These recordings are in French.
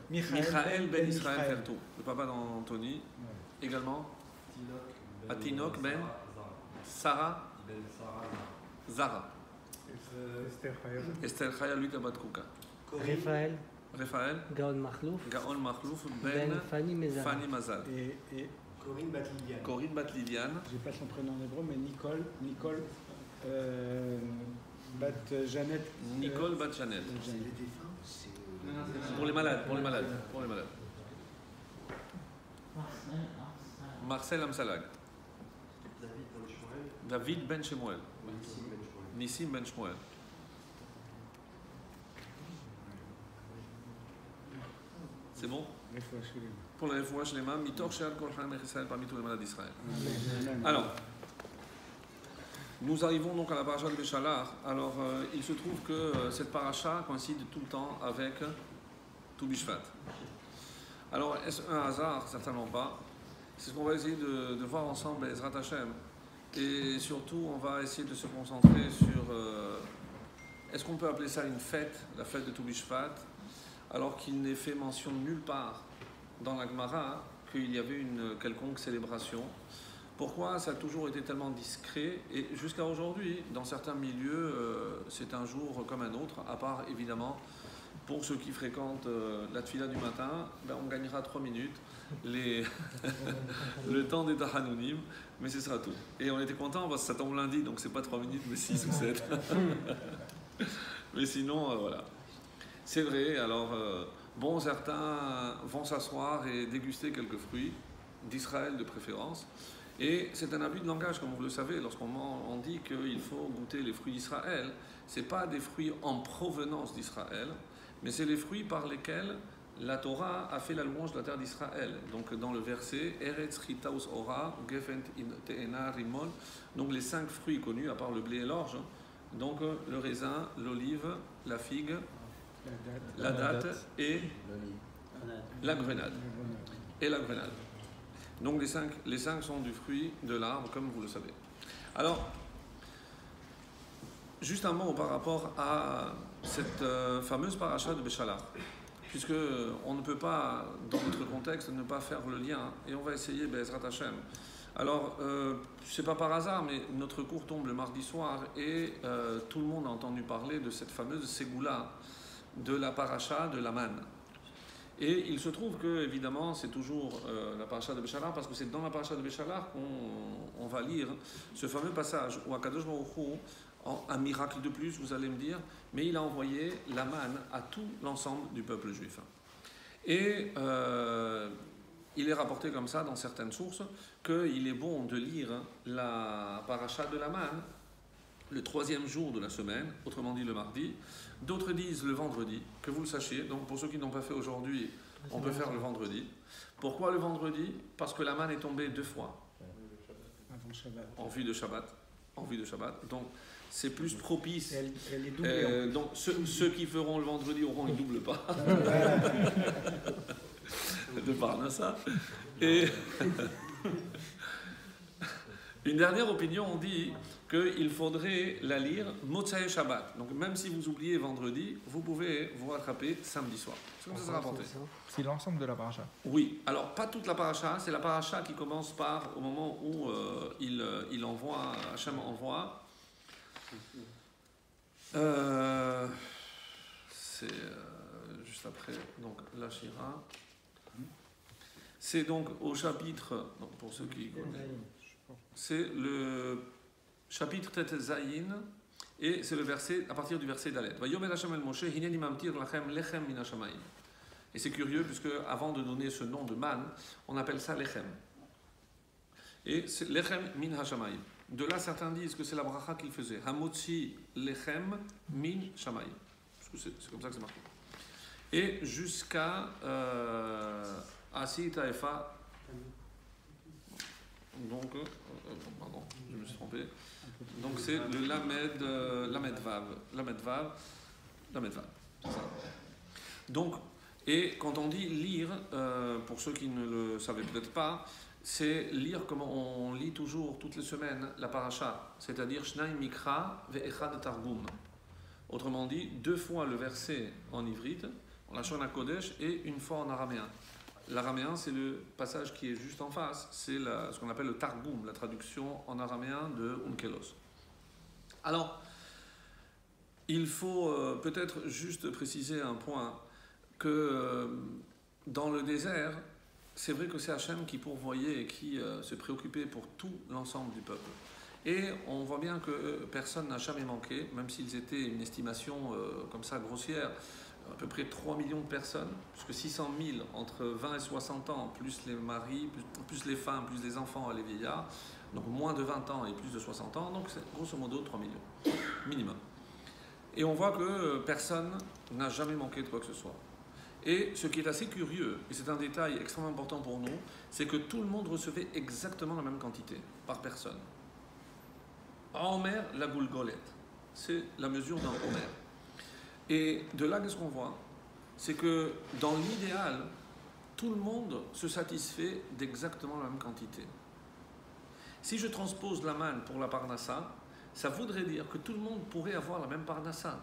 Michael ben Israël Fertou, le papa d'Anthony. Ouais. Également Atinok ben Sarah Zara. Esther Chaya Luka Bat Kouka. Raphaël Gaon Makhlouf ben Fanny Mazal. Et Corinne Bat Liliane. J'ai pas son prénom en hébreu, mais Nicole Bat Janet. Nicole Bat Janet. Pour les malades. Marcel Amsalag. David Ben Shemuel. Nissim Ben Shmuel. C'est bon? Pour la réfoua chez les mains, Mitor Sheal Kol Chaim Israël parmi tous les malades d'Israël. Alors, nous arrivons donc à la paracha de Béchalach. Alors, il se trouve que cette paracha coïncide tout le temps avec Tou Bishvat. Alors, est-ce un hasard? Certainement pas. C'est ce qu'on va essayer de voir ensemble, Ezrat Hashem. Et surtout, on va essayer de se concentrer sur est-ce qu'on peut appeler ça une fête, la fête de Tou Bishvat, alors qu'il n'est fait mention nulle part dans la Gemara qu'il y avait une quelconque célébration. Pourquoi ça a toujours été tellement discret? Et jusqu'à aujourd'hui, dans certains milieux, c'est un jour comme un autre, à part évidemment pour ceux qui fréquentent la tfila du matin, on gagnera 3 minutes, le temps des Tahanounim, mais ce sera tout. Et on était contents parce que ça tombe lundi, donc c'est pas 3 minutes, mais 6 ou 7. Mais sinon, voilà. C'est vrai, alors, certains vont s'asseoir et déguster quelques fruits, d'Israël de préférence. Et c'est un abus de langage, comme vous le savez, lorsqu'on dit qu'il faut goûter les fruits d'Israël. Ce n'est pas des fruits en provenance d'Israël, mais c'est les fruits par lesquels la Torah a fait la louange de la terre d'Israël. Donc dans le verset, Eretz Chitaus Ora, Gefent Te'ena Rimon, donc les 5 fruits connus, à part le blé et l'orge, donc le raisin, l'olive, la figue, la date et la grenade. Donc les 5 sont du fruit de l'arbre, comme vous le savez. Alors, juste un mot par rapport à cette fameuse paracha de Béchalach, puisque on ne peut pas, dans notre contexte, ne pas faire le lien, et on va essayer Ezrat Hashem. Alors, c'est pas par hasard, mais notre cours tombe le mardi soir, et tout le monde a entendu parler de cette fameuse ségoula de la paracha de la manne. Et il se trouve que, évidemment, c'est toujours la paracha de Béchalach, parce que c'est dans la paracha de Béchalach qu'on va lire ce fameux passage où Akadosh Baruch Hu, un miracle de plus, vous allez me dire, mais il a envoyé la manne à tout l'ensemble du peuple juif. Et il est rapporté comme ça dans certaines sources qu'il est bon de lire la paracha de la manne le 3e jour de la semaine, autrement dit le mardi. D'autres disent le vendredi, que vous le sachiez. Donc pour ceux qui n'ont pas fait aujourd'hui, on peut faire le vendredi. Pourquoi le vendredi? Parce que la manne est tombée 2 fois. En vue de Shabbat. Donc c'est plus propice. Elle est doublée. Donc ceux qui feront le vendredi auront une double part. De Parnassa. Et une dernière opinion, on dit qu'il faudrait la lire Motsai Shabbat. Donc même si vous oubliez vendredi, vous pouvez vous rattraper samedi soir. C'est comme ça sera rapporté. C'est l'ensemble de la paracha. Oui, alors pas toute la paracha, c'est la paracha qui commence par au moment où il envoie, Hachem envoie. C'est juste après, donc la Shira. C'est donc au chapitre, donc pour ceux qui connaissent, c'est le chapitre Tet Zayin, et c'est le verset, à partir du verset Dalet. Et c'est curieux, puisque avant de donner ce nom de man, on appelle ça lechem. Et c'est lechem min hashamayim. De là, certains disent que c'est la bracha qu'il faisait. Hamotzi lechem min shamayim. C'est comme ça que c'est marqué. Et jusqu'à Asi Taefa. Donc, pardon, je me suis trompé. Donc c'est le Lamed Vav. C'est ça. Donc, et quand on dit lire, pour ceux qui ne le savaient peut-être pas, c'est lire comme on lit toujours, toutes les semaines, la paracha, c'est-à-dire Shnai Mikra ve'echad Targum. Autrement dit, 2 fois le verset en ivrite, Lachon HaKodesh, et une fois en araméen. L'araméen, c'est le passage qui est juste en face, c'est ce qu'on appelle le Targum, la traduction en araméen de Onkelos. Alors, il faut peut-être juste préciser un point, que dans le désert, c'est vrai que c'est Hachem qui pourvoyait et qui se préoccupait pour tout l'ensemble du peuple. Et on voit bien que personne n'a jamais manqué, même s'ils étaient une estimation comme ça grossière, à peu près 3 millions de personnes, puisque 600 000 entre 20 et 60 ans, plus les maris, plus les femmes, plus les enfants et les vieillards, donc moins de 20 ans et plus de 60 ans, donc c'est grosso modo 3 millions, minimum. Et on voit que personne n'a jamais manqué de quoi que ce soit. Et ce qui est assez curieux, et c'est un détail extrêmement important pour nous, c'est que tout le monde recevait exactement la même quantité, par personne. En Omer, la goulgolette, c'est la mesure d'un Omer. Et de là, qu'est-ce qu'on voit? C'est que dans l'idéal, tout le monde se satisfait d'exactement la même quantité. Si je transpose la manne pour la parnassa, ça voudrait dire que tout le monde pourrait avoir la même parnassa.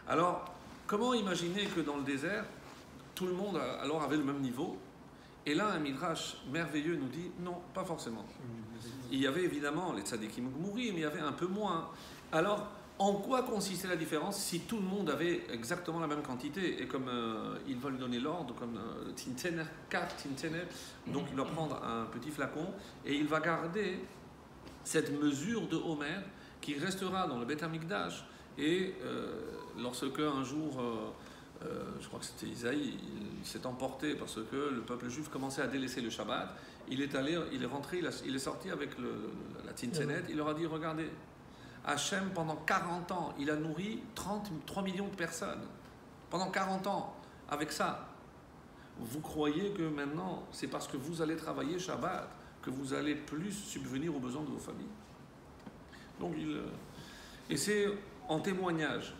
Alors, comment imaginer que dans le désert, tout le monde alors avait le même niveau? Et là, un midrash merveilleux nous dit non, pas forcément. Il y avait évidemment les tzadikim gmourim, mais il y avait un peu moins. Alors, en quoi consistait la différence si tout le monde avait exactement la même quantité? Et comme ils veulent donner l'ordre, comme Tintener, 4 Tintener, donc il va prendre un petit flacon et il va garder cette mesure de Homer qui restera dans le Beth Amikdash. Et lorsque un jour, je crois que c'était Isaïe, il s'est emporté parce que le peuple juif commençait à délaisser le Shabbat, il est rentré, il est sorti avec la Tintenet, il leur a dit, regardez, Hachem, pendant 40 ans, il a nourri 33 millions de personnes. Pendant 40 ans, avec ça. Vous croyez que maintenant, c'est parce que vous allez travailler Shabbat que vous allez plus subvenir aux besoins de vos familles? Donc, et c'est en témoignage.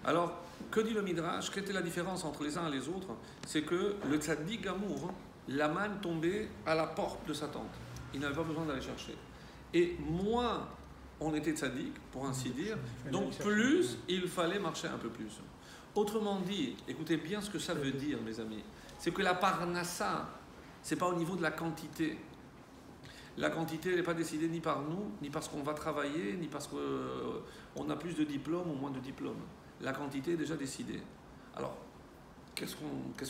Alors, que dit le Midrash? Quelle était la différence entre les uns et les autres? C'est que le tzaddik Gamour, la manne tombait à la porte de sa tente. Il n'avait pas besoin d'aller chercher. Et moins on était tzaddik, pour ainsi dire, donc plus il fallait marcher un peu plus. Autrement dit, écoutez bien ce que ça veut dire, mes amis, c'est que la parnassa, c'est pas au niveau de la quantité. La quantité n'est pas décidée ni par nous, ni parce qu'on va travailler, ni parce qu'on a plus de diplômes ou moins de diplômes. La quantité est déjà décidée. Alors, qu'est-ce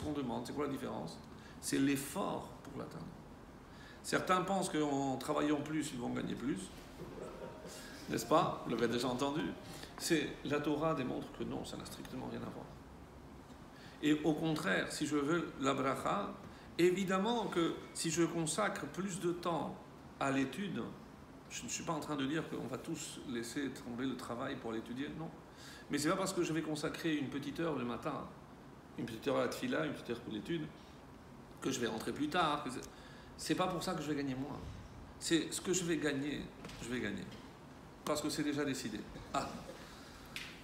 qu'on demande? C'est quoi la différence? C'est l'effort pour l'atteindre. Certains pensent qu'en travaillant plus, ils vont gagner plus. N'est-ce pas? Vous l'avez déjà entendu. La Torah démontre que non, ça n'a strictement rien à voir. Et au contraire, si je veux la bracha, évidemment que si je consacre plus de temps à l'étude, je ne suis pas en train de dire qu'on va tous laisser tomber le travail pour l'étudier, non. Mais c'est pas parce que je vais consacrer une petite heure le matin, une petite heure à la tefila, une petite heure pour l'étude, que je vais rentrer plus tard. C'est pas pour ça que je vais gagner moins. C'est ce que je vais gagner, parce que c'est déjà décidé.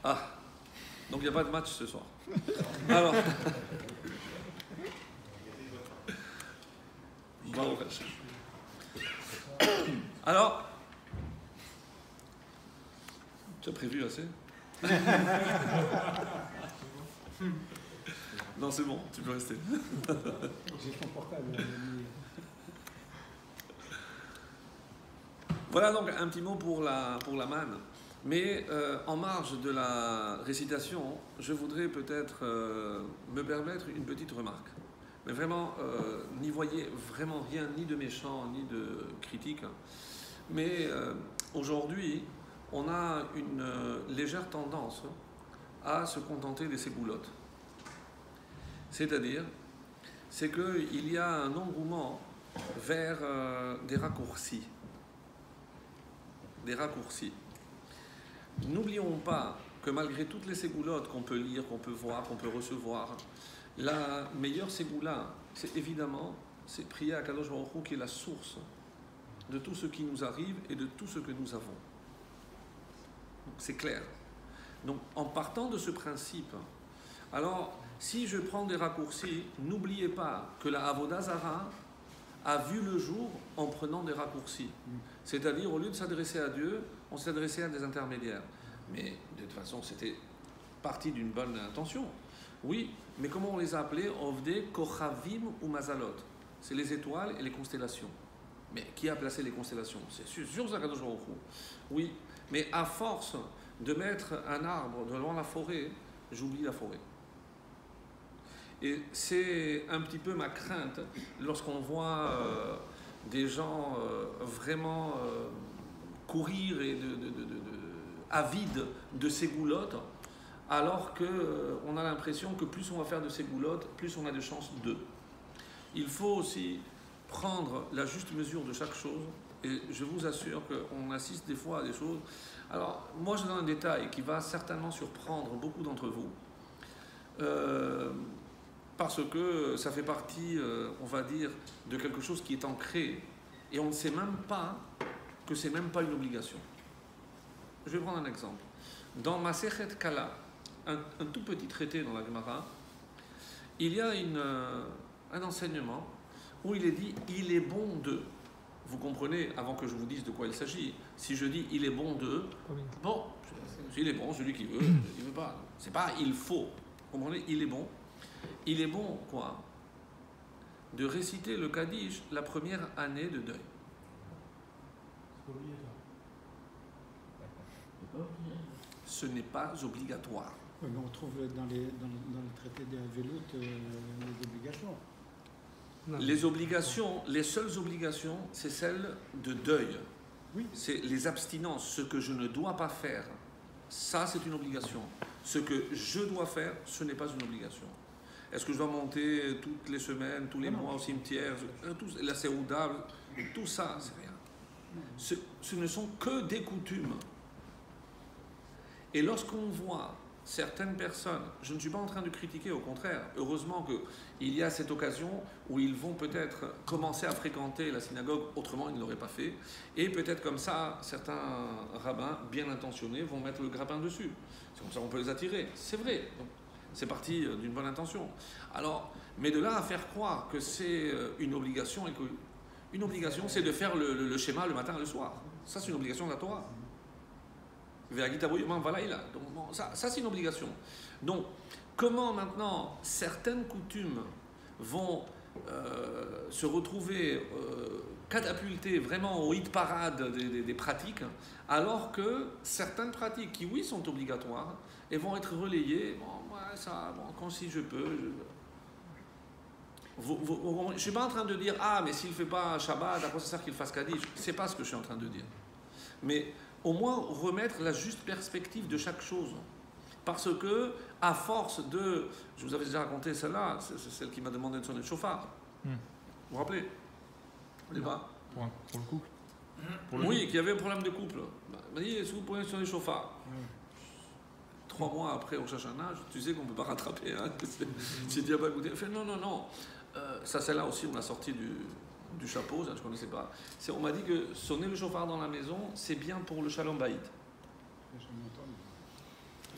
Donc il n'y a pas de match ce soir. Alors, tu as prévu assez? Non, c'est bon, tu peux rester. J'ai confortable. Voilà donc un petit mot pour la manne. Mais en marge de la récitation, je voudrais peut-être me permettre une petite remarque. Mais vraiment, n'y voyez vraiment rien, ni de méchant, ni de critique. Mais aujourd'hui, on a une légère tendance à se contenter des ségoulottes. C'est-à-dire, c'est qu'il y a un engouement vers des raccourcis. N'oublions pas que malgré toutes les ségoulottes qu'on peut lire, qu'on peut voir, qu'on peut recevoir, la meilleure ségoula, c'est évidemment, c'est prier à Kadosh Baruch Hu qui est la source de tout ce qui nous arrive et de tout ce que nous avons. C'est clair. Donc en partant de ce principe, alors si je prends des raccourcis, n'oubliez pas que la Avodah Zara a vu le jour en prenant des raccourcis. C'est-à-dire, au lieu de s'adresser à Dieu, on s'adressait à des intermédiaires. Mais de toute façon, c'était partie d'une bonne intention. Oui, mais comment on les a appelés? Ovde, Kochavim ou Mazalot. C'est les étoiles et les constellations. Mais qui a placé les constellations? C'est sûr, Zakadosh Baruch Hu. Oui, mais à force de mettre un arbre devant la forêt, j'oublie la forêt. Et c'est un petit peu ma crainte lorsqu'on voit des gens vraiment courir et avides de ces goulottes, alors qu'on a l'impression que plus on va faire de ces goulottes, plus on a de chances d'eux. Il faut aussi prendre la juste mesure de chaque chose, et je vous assure qu'on assiste des fois à des choses. Alors, moi je donne un détail qui va certainement surprendre beaucoup d'entre vous, parce que ça fait partie, on va dire, de quelque chose qui est ancré, et on ne sait même pas que c'est même pas une obligation. Je vais prendre un exemple. Dans Masechet Kala, un tout petit traité dans la Gemara, il y a un enseignement où il est dit « il est bon de ». Vous comprenez, avant que je vous dise de quoi il s'agit, si je dis « il est bon de », bon, il est bon, celui qui veut, il ne veut pas. C'est pas « il faut ». Vous comprenez, il est bon. Il est bon, quoi, de réciter le Kaddish la première année de deuil. Ce n'est pas obligatoire. Oui, mais on trouve dans le traité des Avelout les obligations. Non. Les obligations, les seules obligations, c'est celles de deuil. Oui. C'est les abstinences, ce que je ne dois pas faire. Ça, c'est une obligation. Ce que je dois faire, ce n'est pas une obligation. Est-ce que je dois monter toutes les semaines, tous les mois au cimetière, la séouda, tout ça, c'est rien. Ce ne sont que des coutumes. Et lorsqu'on voit certaines personnes, je ne suis pas en train de critiquer, au contraire, heureusement qu'il y a cette occasion où ils vont peut-être commencer à fréquenter la synagogue, autrement ils ne l'auraient pas fait, et peut-être comme ça, certains rabbins bien intentionnés vont mettre le grappin dessus. C'est comme ça qu'on peut les attirer, c'est vrai. Donc, c'est parti d'une bonne intention. Alors, mais de là à faire croire que c'est une obligation, et une obligation c'est de faire le schéma le matin et le soir. Ça c'est une obligation de la Torah. Donc, ça c'est une obligation. Donc, comment maintenant certaines coutumes vont se retrouver catapultées vraiment au hit parade des pratiques, alors que certaines pratiques qui, oui, sont obligatoires, et vont être relayées, quand si je peux. Je ne suis pas en train de dire, mais s'il ne fait pas Shabbat, après c'est ça qu'il fasse Kaddish. Ce n'est pas ce que je suis en train de dire. Mais au moins remettre la juste perspective de chaque chose. Parce que, à force de... Je vous avais déjà raconté celle-là, c'est celle qui m'a demandé de sonner le chauffard. Vous vous rappelez? Pour le couple. Oui, qu'il y avait un problème de couple. Il m'a dit, est-ce que vous pouvez sonner le chauffard? 3 mois après au Shashana, tu sais qu'on ne peut pas rattraper. Hein. J'ai dit, écoutez, il fait non. Ça, celle-là aussi, on l'a sorti du chapeau, ça, je ne connaissais pas. On m'a dit que sonner le chauffard dans la maison, c'est bien pour le shalom bayit.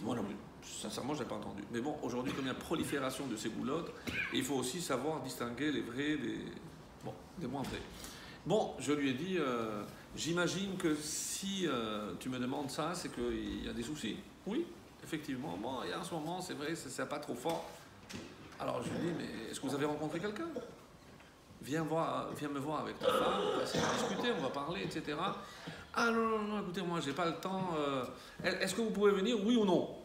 Moi non plus. Sincèrement, je n'ai pas entendu. Mais bon, aujourd'hui, comme il y a prolifération de ces goulottes, il faut aussi savoir distinguer les vrais des moins vrais. Bon, je lui ai dit, j'imagine que si tu me demandes ça, c'est qu'il y a des soucis. Oui, effectivement. Bon, et en ce moment, c'est vrai, c'est pas trop fort. Alors je lui dis, mais est-ce que vous avez rencontré quelqu'un? Viens me voir avec ta femme, on va essayer de discuter, on va parler, etc. Ah non, écoutez, moi, j'ai pas le temps. Est-ce que vous pouvez venir, oui ou non?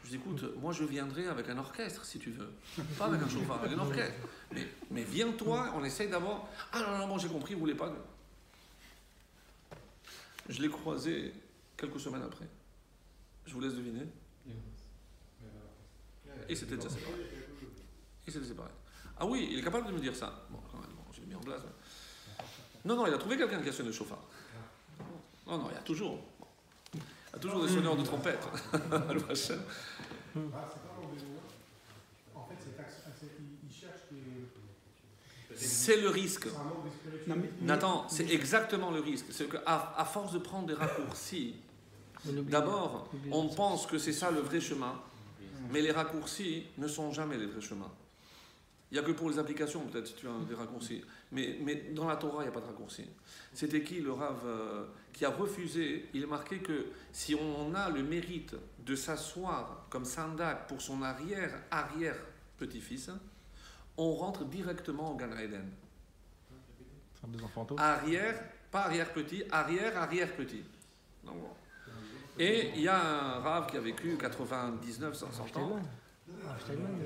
Je dis, écoute, moi, je viendrai avec un orchestre, si tu veux. Pas avec un chauffeur, avec un orchestre. Mais viens-toi, on essaye d'abord. Ah non, bon, j'ai compris, vous voulez pas. Je l'ai croisé quelques semaines après. Je vous laisse deviner. Et c'était déjà séparé. Ah oui, il est capable de me dire ça. Bon, quand même, je l'ai mis en place. Non, il a trouvé quelqu'un qui a sonné le chauffard. Non, il y a toujours. Il y a toujours des sonneurs de trompette. Le prochain. En fait, il cherche des... C'est le risque. Nathan, c'est exactement le risque. C'est qu'à force de prendre des raccourcis, d'abord, on pense que c'est ça le vrai chemin, mais les raccourcis ne sont jamais les vrais chemins. Il n'y a que pour les applications, peut-être, si tu as des raccourcis. Mais dans la Torah, il n'y a pas de raccourci. C'était qui le Rav qui a refusé? Il est marqué que si on a le mérite de s'asseoir comme Sandak pour son arrière-petit-fils, on rentre directement au Gan Eden. Des enfants tôt. Arrière, pas arrière-petit, arrière-arrière-petit. Donc, bon. Et il y a un Rav qui a vécu 99, 100 ans.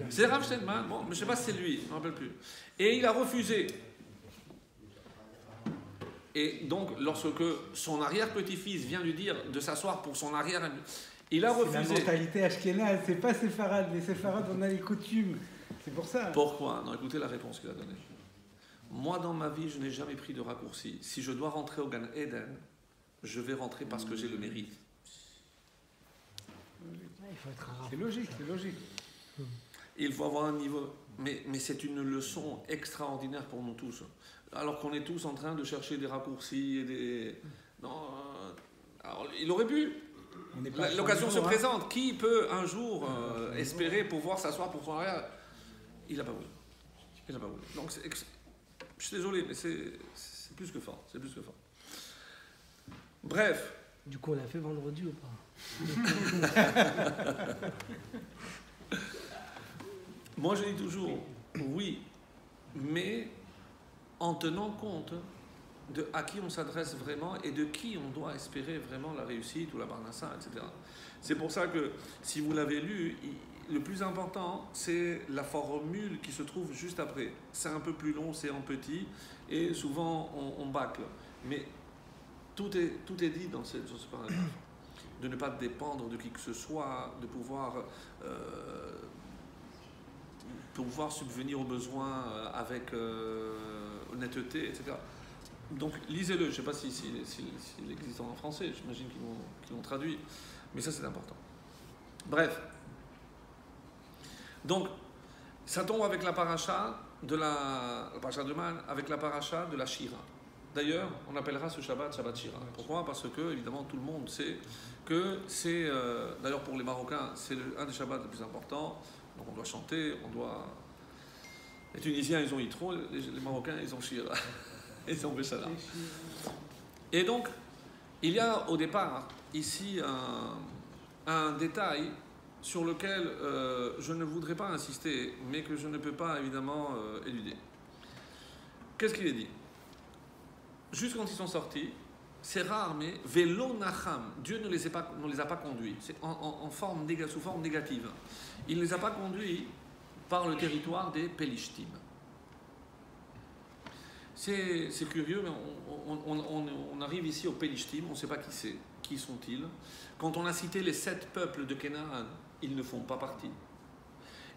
C'est Rav Steinman, bon, mais je ne sais pas si c'est lui, je ne me rappelle plus. Et il a refusé. Et donc, lorsque son arrière-petit-fils vient lui dire de s'asseoir pour son arrière, il a refusé. C'est la mentalité ashkénaze, c'est pas séfarade. Les séfarades, on a les coutumes. C'est pour ça. Pourquoi? Non, écoutez la réponse qu'il a donnée. Moi, dans ma vie, je n'ai jamais pris de raccourci. Si je dois rentrer au Gan Eden, je vais rentrer parce que j'ai le mérite. C'est logique, c'est logique. Il faut avoir un niveau... Mais c'est une leçon extraordinaire pour nous tous. Alors qu'on est tous en train de chercher des raccourcis et des... Non, alors, il aurait pu. L'occasion se présente. Qui peut un jour espérer pouvoir s'asseoir pour son arrière? Il n'a pas voulu. Il n'a pas voulu. Donc, je suis désolé, mais c'est plus que fort. C'est plus que fort. Bref. Du coup, on l'a fait vendredi ou pas? Moi, je dis toujours oui, mais en tenant compte de à qui on s'adresse vraiment et de qui on doit espérer vraiment la réussite ou la barnassa, etc. C'est pour ça que, si vous l'avez lu, le plus important, c'est la formule qui se trouve juste après. C'est un peu plus long, c'est en petit, et souvent on bâcle. Mais tout est dit dans ce paragraphe. De ne pas dépendre de qui que ce soit, de pouvoir subvenir aux besoins avec honnêteté, etc. Donc lisez-le, je ne sais pas s'il existe en français, j'imagine qu'ils l'ont traduit, mais ça c'est important. Bref. Donc, ça tombe avec la paracha de la paracha de Man, avec la paracha de la Shira. D'ailleurs, on appellera ce Shabbat Shira. Pourquoi? Parce que, évidemment, tout le monde sait que c'est, d'ailleurs pour les Marocains, c'est un des Shabbats les plus importants. Donc on doit chanter, on doit... Les Tunisiens, ils ont Yitro, les Marocains, ils ont Shira. Ils ont Béchala. Et donc, il y a au départ, ici, un détail sur lequel je ne voudrais pas insister, mais que je ne peux pas, évidemment, éluder. Qu'est-ce qu'il est dit? Juste quand ils sont sortis, c'est rare, mais Velo Nacham, Dieu ne les a pas conduits, c'est sous forme négative. Il ne les a pas conduits par le territoire des Pélishtim. C'est curieux, mais on arrive ici aux Pélishtim, on ne sait pas qui c'est, qui sont-ils. Quand on a cité les 7 peuples de Canaan, ils ne font pas partie.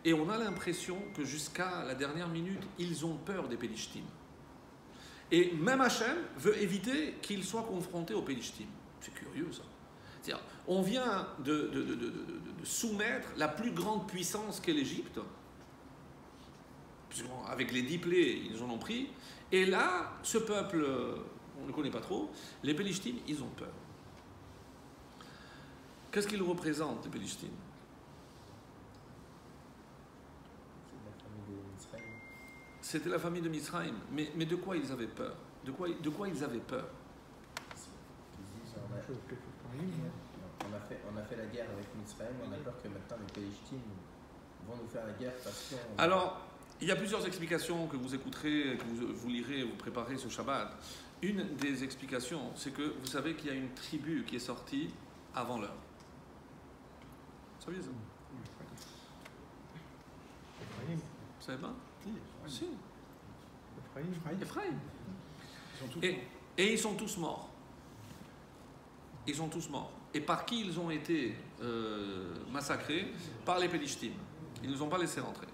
Et on a l'impression que jusqu'à la dernière minute, ils ont peur des Pélishtim. Et même Hachem veut éviter qu'ils soient confrontés aux Pélishtim. C'est curieux ça. C'est-à-dire, on vient de soumettre la plus grande puissance qu'est l'Égypte, avec les 10 plaies, ils en ont pris, et là, ce peuple, on ne connaît pas trop, les Pélishtim, ils ont peur. Qu'est-ce qu'ils représentent, les Pélishtim? C'était la famille de Misraïm. Mais de quoi ils avaient peur? De quoi ils avaient peur? On a fait la guerre avec Misraïm, on a peur que maintenant les Pélishtim vont nous faire la guerre parce que... Alors, il y a plusieurs explications que vous écouterez, que vous lirez, vous préparez ce Shabbat. Une des explications, c'est que vous savez qu'il y a une tribu qui est sortie avant l'heure. Vous saviez ça? Vous savez pas? Si. Ephraïm. Et ils sont tous morts. Ils sont tous morts. Et par qui ils ont été massacrés? Par les Pélishtim. Ils ne nous ont pas laissé rentrer.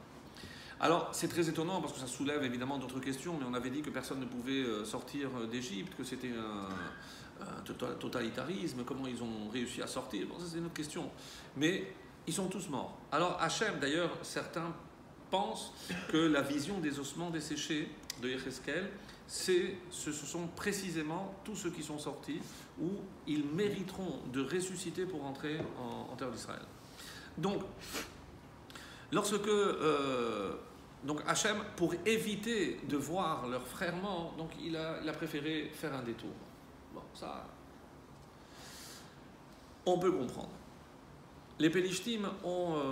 Alors, c'est très étonnant parce que ça soulève évidemment d'autres questions, mais on avait dit que personne ne pouvait sortir d'Égypte, que c'était un totalitarisme, comment ils ont réussi à sortir. Bon, ça c'est une autre question. Mais ils sont tous morts. Alors, Hachem, d'ailleurs, certains pensent que la vision des ossements desséchés de Yecheskel, ce sont précisément tous ceux qui sont sortis où ils mériteront de ressusciter pour entrer en terre d'Israël. Donc, lorsque Donc Hachem, pour éviter de voir leur frère mort, donc il a préféré faire un détour. Bon, ça, on peut comprendre. Les Pélishtim ont,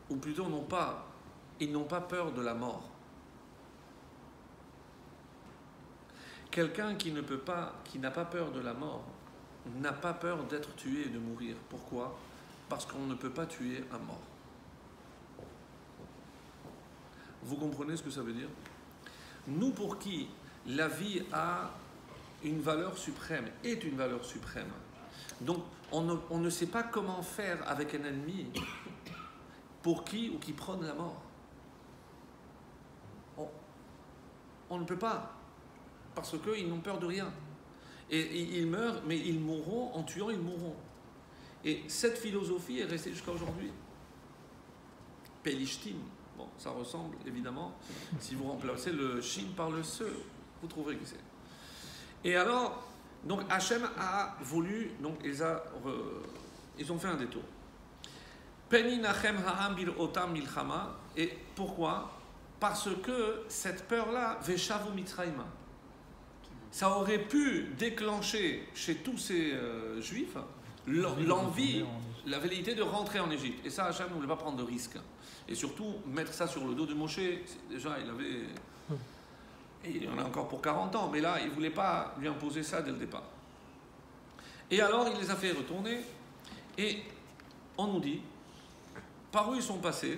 ou plutôt ils n'ont pas peur de la mort. Quelqu'un qui n'a pas peur de la mort, n'a pas peur d'être tué et de mourir. Pourquoi? Parce qu'on ne peut pas tuer un mort. Vous comprenez ce que ça veut dire? Nous, pour qui la vie a une valeur suprême, est une valeur suprême, donc on ne sait pas comment faire avec un ennemi pour qui ou qui prône la mort. On ne peut pas, parce qu'ils n'ont peur de rien. Et ils meurent, mais ils mourront, en tuant, ils mourront. Et cette philosophie est restée jusqu'à aujourd'hui. Pelishtim. Bon, ça ressemble évidemment, si vous remplacez le shin par le se, vous trouverez qui c'est. Et alors, donc Hachem a voulu, donc ils ont fait un détour. Peninachem ha'am bil otam milchama. Et pourquoi? Parce que cette peur-là, veshavu mitzrayma, ça aurait pu déclencher chez tous ces juifs l'envie, la velléité de rentrer en Égypte. Et ça, Hachem ne voulait pas prendre de risque. Et surtout, mettre ça sur le dos de Moshe, déjà, il en a encore pour 40 ans, mais là, il ne voulait pas lui imposer ça dès le départ. Et alors, il les a fait retourner, et on nous dit, par où ils sont passés,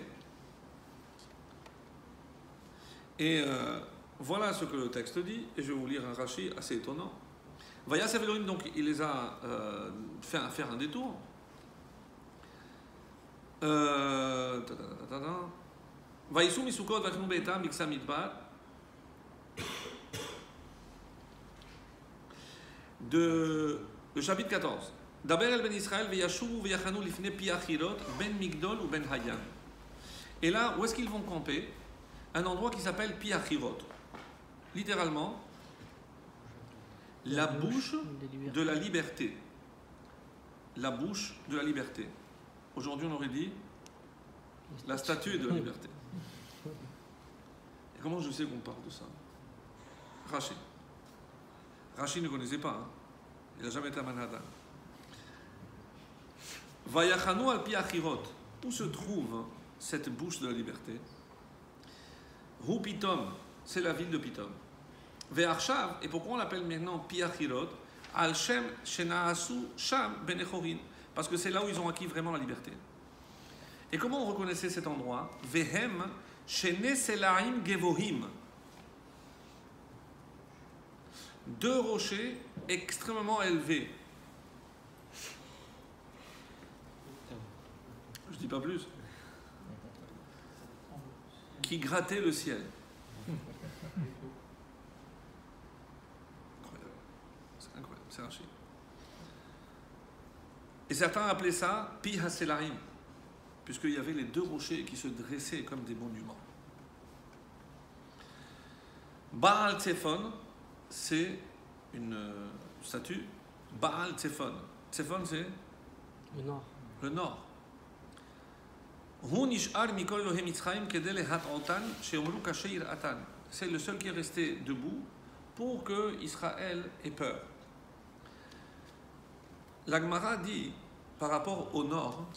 et voilà ce que le texte dit, et je vais vous lire un Rashi assez étonnant. Vaya Sevelorim, donc il les a fait faire un détour. Vaïsou misukot vachnu betam biksa midbar. Le chapitre 14. Daber el ben Israël veyashuvu veyachanu lifne piachirot ben migdol ou ben hayan. Et là, où est-ce qu'ils vont camper? Un endroit qui s'appelle Piachirot. Littéralement, la bouche de la liberté. La bouche de la liberté. Aujourd'hui, on aurait dit la statue de la liberté. Et comment je sais qu'on parle de ça? Rashi. Rashi ne connaissait pas. Hein. Il n'a jamais été à Manhattan. Vayachanu al Piachirot. Où se trouve cette bouche de la liberté? Hu Pitom, c'est la ville de Pitom. Ve'arshav, et pourquoi on l'appelle maintenant Piachirot? Al Shem Shenaasu Sham Benechorin, parce que c'est là où ils ont acquis vraiment la liberté. Et comment on reconnaissait cet endroit? Vehem Shene Selaim Gevohim. Deux rochers extrêmement élevés. Je dis pas plus. Qui grattaient le ciel. C'est incroyable, c'est archi. Et certains appelaient ça Pi HaSelaim, puisqu'il y avait les deux rochers qui se dressaient comme des monuments. Baal Tsephon, c'est une statue. Baal Tsephon. Tsephon, c'est Le nord. le nord. C'est le seul qui est resté debout pour que Israël ait peur. La Gemara dit par rapport au nord,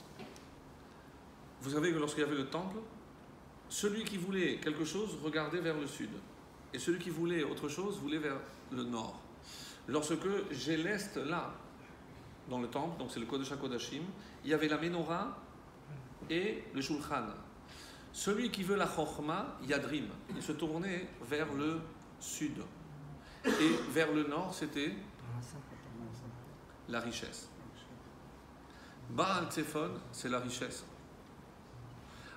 vous savez que lorsqu'il y avait le temple, celui qui voulait quelque chose regardait vers le sud et celui qui voulait autre chose voulait vers le nord. Lorsque j'ai l'est là, dans le temple, donc c'est le Kodesh HaKodashim, il y avait la menorah et le Shulchan. Celui qui veut la Chochma, Yadrim, il se tournait vers le sud. Et vers le nord, c'était la richesse. Baal Tsephon, c'est la richesse.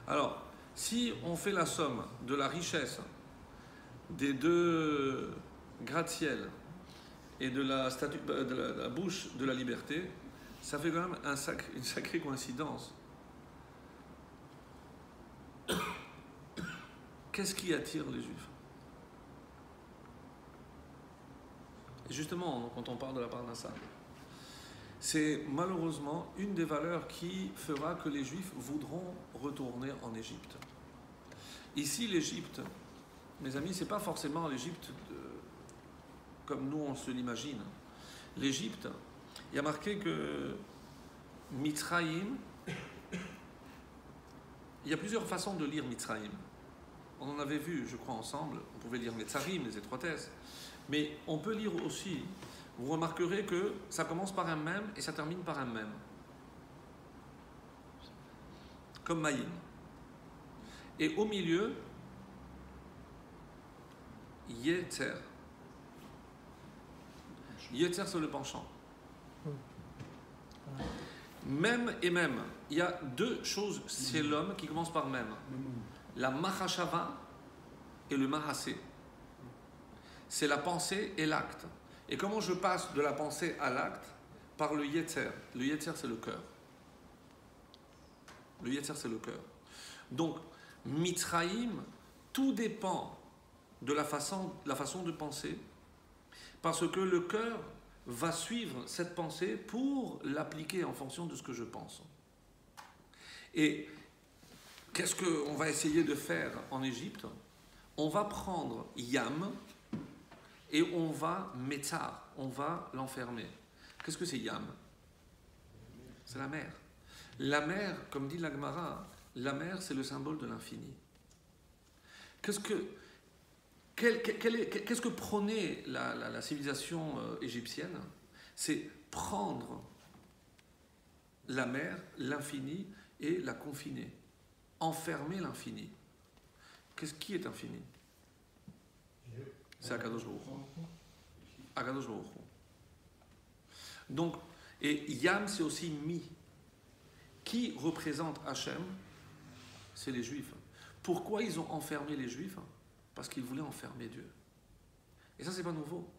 Alors, si on fait la somme de la richesse des deux gratte-ciel et de la bouche de la liberté, ça fait quand même une sacrée coïncidence. Qu'est-ce qui attire les Juifs? Et justement, quand on parle de la Parnassa, c'est malheureusement une des valeurs qui fera que les Juifs voudront retourner en Égypte. Ici, l'Égypte, mes amis, c'est pas forcément l'Égypte comme nous on se l'imagine. L'Égypte, il y a marqué que Mitzrayim, il y a plusieurs façons de lire Mitzrayim. On en avait vu, je crois, ensemble, on pouvait lire Netzarim, les étroitesses, mais on peut lire aussi, vous remarquerez que ça commence par un même et ça termine par un même. Comme Maïm. Et au milieu, Yetzer. Yetzer, c'est le penchant. Même et même. Il y a deux choses chez l'homme qui commencent par même. La Mahashava et le Mahasé. C'est la pensée et l'acte. Et comment je passe de la pensée à l'acte? Par le Yetzer. Le Yetzer, c'est le cœur. Le Yetzer, c'est le cœur. Donc, Mitzrayim, tout dépend de la façon de penser, parce que le cœur va suivre cette pensée pour l'appliquer en fonction de ce que je pense. Et qu'est-ce qu'on va essayer de faire en Égypte? On va prendre Yam et on va Metzar, on va l'enfermer. Qu'est-ce que c'est Yam? C'est la mer. La mer, comme dit la Gemara, la mer c'est le symbole de l'infini. Qu'est-ce que prônait la civilisation égyptienne? C'est prendre la mer, l'infini, et la confiner. Enfermer l'infini. Qui est infini? C'est Akadosh Baruch Hu. Akadosh Baruch Hu. Donc, et Yam, c'est aussi Mi. Qui représente Hachem? C'est les Juifs. Pourquoi ils ont enfermé les Juifs? Parce qu'ils voulaient enfermer Dieu. Et ça, c'est pas nouveau.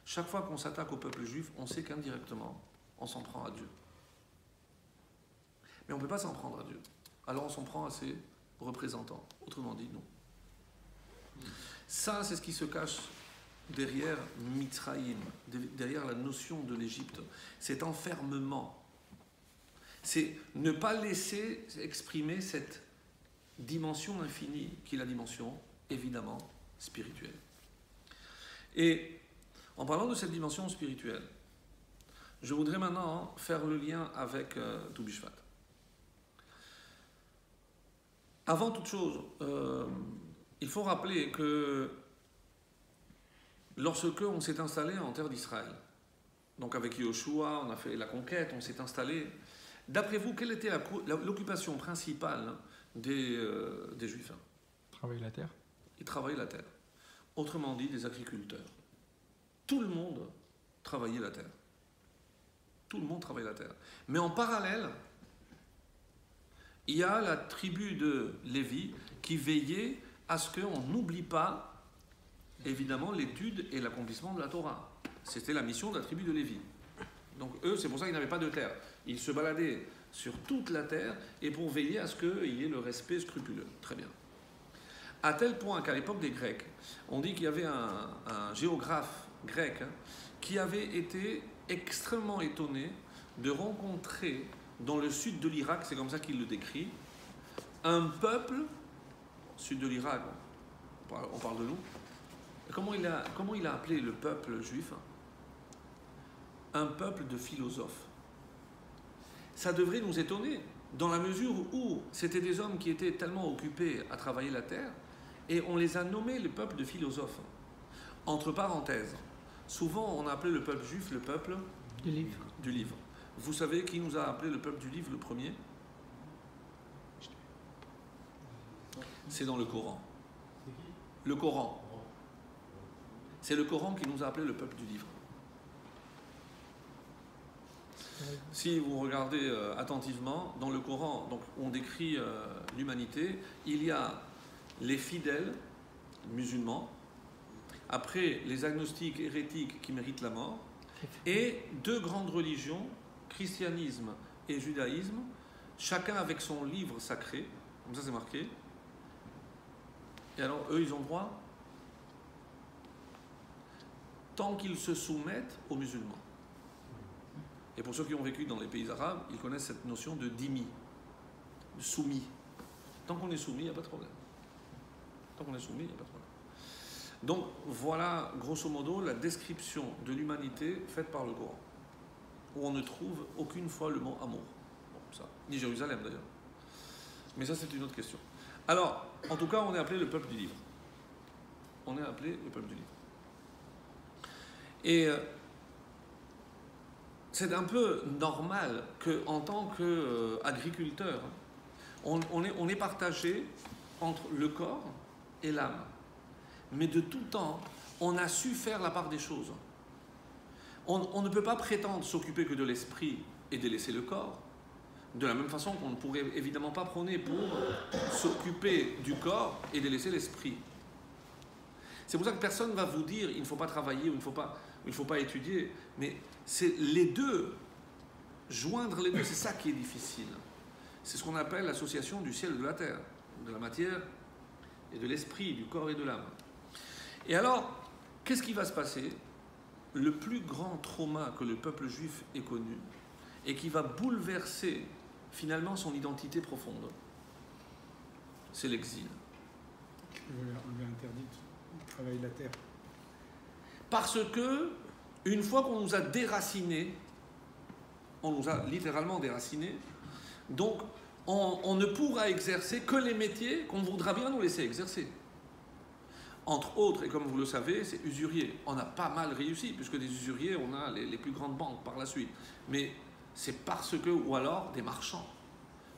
Chaque fois qu'on s'attaque au peuple juif, on sait qu'indirectement, on s'en prend à Dieu. Mais on ne peut pas s'en prendre à Dieu. Alors on s'en prend à ses représentants. Autrement dit, non. Ça, c'est ce qui se cache derrière Mitzrayim, derrière la notion de l'Égypte. Cet enfermement. C'est ne pas laisser exprimer cette dimension infinie qui est la dimension, évidemment, spirituelle. Et en parlant de cette dimension spirituelle, je voudrais maintenant faire le lien avec Tou Bishvat. Avant toute chose, il faut rappeler que lorsque on s'est installé en terre d'Israël, donc avec Yoshua, on a fait la conquête, on s'est installé. D'après vous, quelle était l'occupation principale des Juifs? Travailler la terre. Ils travaillaient la terre. Autrement dit, des agriculteurs. Tout le monde travaillait la terre. Tout le monde travaillait la terre. Mais en parallèle, il y a la tribu de Lévi qui veillait à ce qu'on n'oublie pas, évidemment, l'étude et l'accomplissement de la Torah. C'était la mission de la tribu de Lévi. Donc eux, c'est pour ça qu'ils n'avaient pas de terre. Ils se baladaient sur toute la terre et pour veiller à ce qu'il y ait le respect scrupuleux. Très bien. À tel point qu'à l'époque des Grecs, on dit qu'il y avait un géographe grec qui avait été extrêmement étonné de rencontrer dans le sud de l'Irak, c'est comme ça qu'il le décrit, un peuple, sud de l'Irak, on parle de nous, comment il a appelé le peuple juif? Un peuple de philosophes. Ça devrait nous étonner, dans la mesure où c'était des hommes qui étaient tellement occupés à travailler la terre, et on les a nommés le peuple de philosophes. Entre parenthèses, souvent on a appelé le peuple juif le peuple du livre. Vous savez qui nous a appelé le peuple du livre le premier? C'est dans le Coran. Le Coran. C'est le Coran qui nous a appelé le peuple du livre. Si vous regardez attentivement, dans le Coran, donc, on décrit l'humanité, il y a les fidèles musulmans, après les agnostiques hérétiques qui méritent la mort, et deux grandes religions, christianisme et judaïsme, chacun avec son livre sacré, comme ça c'est marqué. Et alors eux ils ont droit tant qu'ils se soumettent aux musulmans. Et pour ceux qui ont vécu dans les pays arabes, ils connaissent cette notion de dhimmi, de soumis. Tant qu'on est soumis, il n'y a pas de problème. Tant qu'on est soumis, il n'y a pas de problème. Donc voilà, grosso modo, la description de l'humanité faite par le Coran, où on ne trouve aucune fois le mot amour. Bon, ça, ni Jérusalem d'ailleurs. Mais ça, c'est une autre question. Alors, en tout cas, on est appelé le peuple du livre. On est appelé le peuple du livre. Et c'est un peu normal qu'en tant qu'agriculteur, on est partagé entre le corps et l'âme. Mais de tout temps, on a su faire la part des choses. On ne peut pas prétendre s'occuper que de l'esprit et délaisser le corps, de la même façon qu'on ne pourrait évidemment pas prôner pour s'occuper du corps et délaisser l'esprit. C'est pour ça que personne ne va vous dire il ne faut pas travailler ou il ne faut pas étudier, mais c'est les deux, joindre les deux, c'est ça qui est difficile. C'est ce qu'on appelle l'association du ciel et de la terre, de la matière et de l'esprit, du corps et de l'âme. Et alors, qu'est-ce qui va se passer? Le plus grand trauma que le peuple juif ait connu et qui va bouleverser finalement son identité profonde, c'est l'exil. On lui a interdit de travailler la terre. Parce que, une fois qu'on nous a déracinés, on nous a littéralement déracinés, donc on ne pourra exercer que les métiers qu'on voudra bien nous laisser exercer. Entre autres, et comme vous le savez, c'est usurier. On a pas mal réussi, puisque des usuriers, on a les plus grandes banques par la suite. Mais c'est parce que, ou alors des marchands.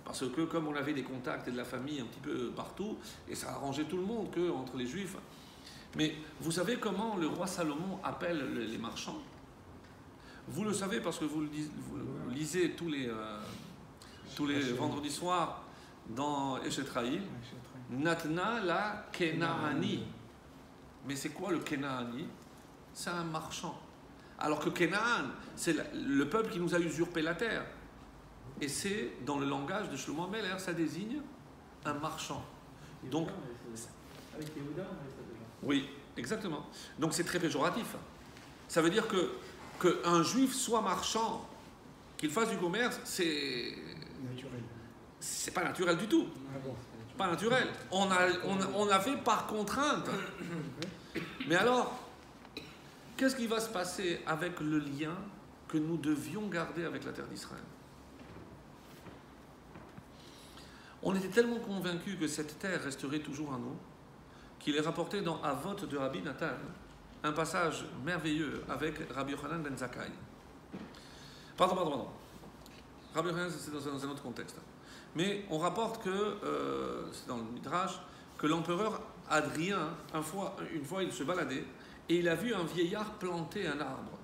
Parce que comme on avait des contacts et de la famille un petit peu partout, et ça arrangeait tout le monde entre les juifs. Mais vous savez comment le roi Salomon appelle les marchands? Vous le savez parce que vous lisez tous les vendredis soirs dans Eshetraïl. Natna la Kenaani. Mais c'est quoi le Kenaani? C'est un marchand. Alors que Kenaan, c'est le peuple qui nous a usurpé la terre. Et c'est, dans le langage de Shlomo Ameler, ça désigne un marchand. Donc, avec Yehuda, on avait ça déjà. oui, exactement. Donc c'est très péjoratif. Ça veut dire qu'un juif soit marchand, qu'il fasse du commerce, c'est Naturel. c'est pas naturel du tout. Ah bon. Pas naturel. On l'a fait par contrainte. Mais alors, qu'est-ce qui va se passer avec le lien que nous devions garder avec la terre d'Israël? On était tellement convaincus que cette terre resterait toujours à nous, qu'il est rapporté dans Avot de Rabbi Nathan, un passage merveilleux avec Rabbi Yochanan ben Zakkai. Pardon. Rabbi Yochanan, c'est dans un autre contexte. Mais on rapporte que, c'est dans le Midrash, que l'empereur Adrien, une fois, il se baladait et il a vu un vieillard planter un arbre.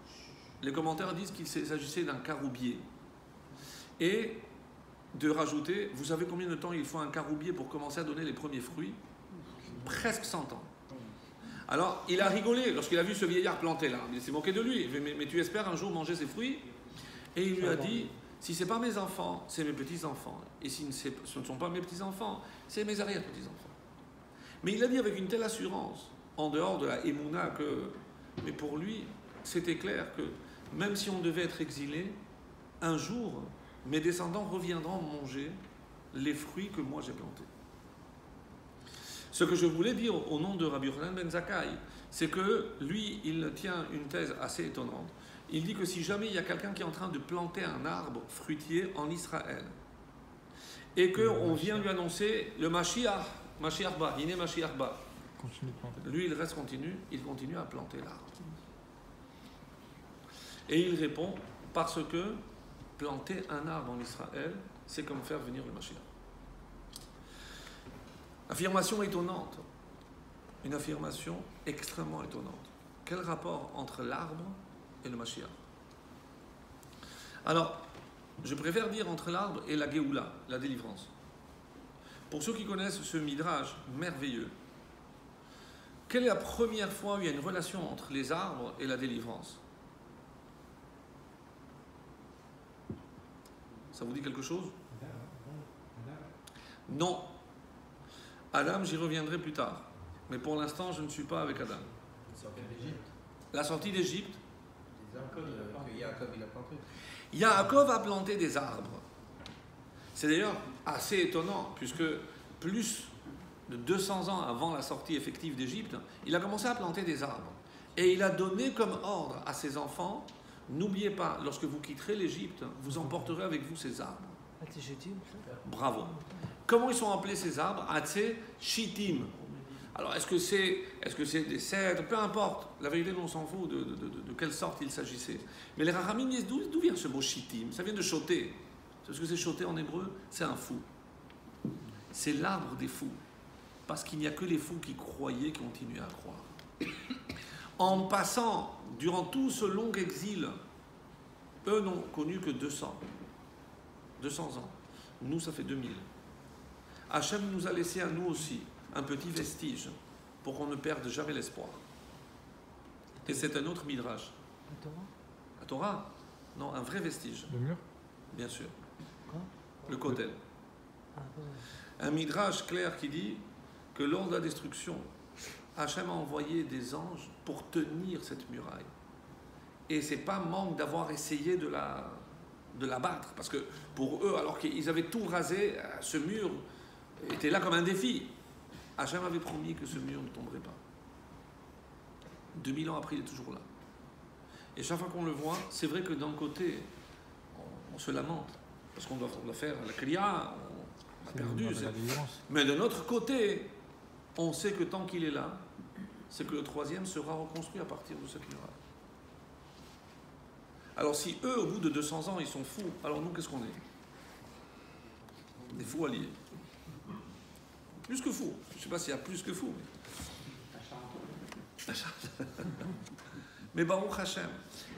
Les commentaires disent qu'il s'agissait d'un caroubier. Et de rajouter, vous savez combien de temps il faut un caroubier pour commencer à donner les premiers fruits? Presque 100 ans. Alors, il a rigolé lorsqu'il a vu ce vieillard planter l'arbre. Il s'est moqué de lui. Mais tu espères un jour manger ses fruits? Et il lui a dit, si ce n'est pas mes enfants, c'est mes petits-enfants. Et si ce ne sont pas mes petits-enfants, c'est mes arrière-petits-enfants. Mais il a dit avec une telle assurance, en dehors de la émouna, mais pour lui, c'était clair que même si on devait être exilé, un jour, mes descendants reviendront manger les fruits que moi j'ai plantés. Ce que je voulais dire au nom de Rabbi Yochanan ben Zakkai, c'est que lui, il tient une thèse assez étonnante. Il dit que si jamais il y a quelqu'un qui est en train de planter un arbre fruitier en Israël, et qu'on vient lui annoncer le Mashiach ba, Yine Mashiach ba, Continue de planter. lui, il continue à planter l'arbre. Et il répond, parce que planter un arbre en Israël, c'est comme faire venir le Mashiach. Affirmation étonnante. Une affirmation extrêmement étonnante. Quel rapport entre l'arbre et le Mashiach? Alors, je préfère dire entre l'arbre et la Géoula, la délivrance. Pour ceux qui connaissent ce midrash merveilleux, quelle est la première fois où il y a une relation entre les arbres et la délivrance? Ça vous dit quelque chose? Non. Adam, j'y reviendrai plus tard. Mais pour l'instant, je ne suis pas avec Adam. Sortir d'Égypte. La sortie d'Égypte, Des arbres que Yaakov il a planté. Yaakov a planté des arbres. C'est d'ailleurs assez étonnant, puisque plus de 200 ans avant la sortie effective d'Égypte, il a commencé à planter des arbres. Et il a donné comme ordre à ses enfants, n'oubliez pas, lorsque vous quitterez l'Égypte, vous emporterez avec vous ces arbres. Bravo. Comment ils sont appelés ces arbres? Atzé Shittim. Alors est-ce que c'est des cèdres? Peu importe. La vérité, on s'en fout de quelle sorte il s'agissait. Mais les Rachamim disent d'où vient ce mot Shittim? Ça vient de choter. Parce que c'est choter en hébreu, c'est un fou. C'est l'arbre des fous. Parce qu'il n'y a que les fous qui croyaient, qui continuaient à croire. En passant, durant tout ce long exil, eux n'ont connu que 200 ans. Nous, ça fait 2000. Hachem nous a laissé à nous aussi un petit vestige pour qu'on ne perde jamais l'espoir. Et c'est un autre midrash. La Torah? La Torah? Non, un vrai vestige. Le mur? Bien sûr. Quoi? Le Kotel. Ah, ouais. Un midrash clair qui dit que lors de la destruction, Hachem a envoyé des anges pour tenir cette muraille. Et c'est pas manque d'avoir essayé de la battre, parce que pour eux, alors qu'ils avaient tout rasé, ce mur était là comme un défi. Hachem avait promis que ce mur ne tomberait pas. 2000 ans après, il est toujours là. Et chaque fois qu'on le voit, c'est vrai que d'un côté, on se lamente, parce qu'on doit faire la kriya, on a perdu. Mais de notre côté, on sait que tant qu'il est là, c'est que le troisième sera reconstruit à partir de cette muraille. Alors si eux, au bout de 200 ans, ils sont fous, alors nous, qu'est-ce qu'on est? Des fous alliés. Plus que fous. Je ne sais pas s'il y a plus que fous. Mais Baruch Hashem.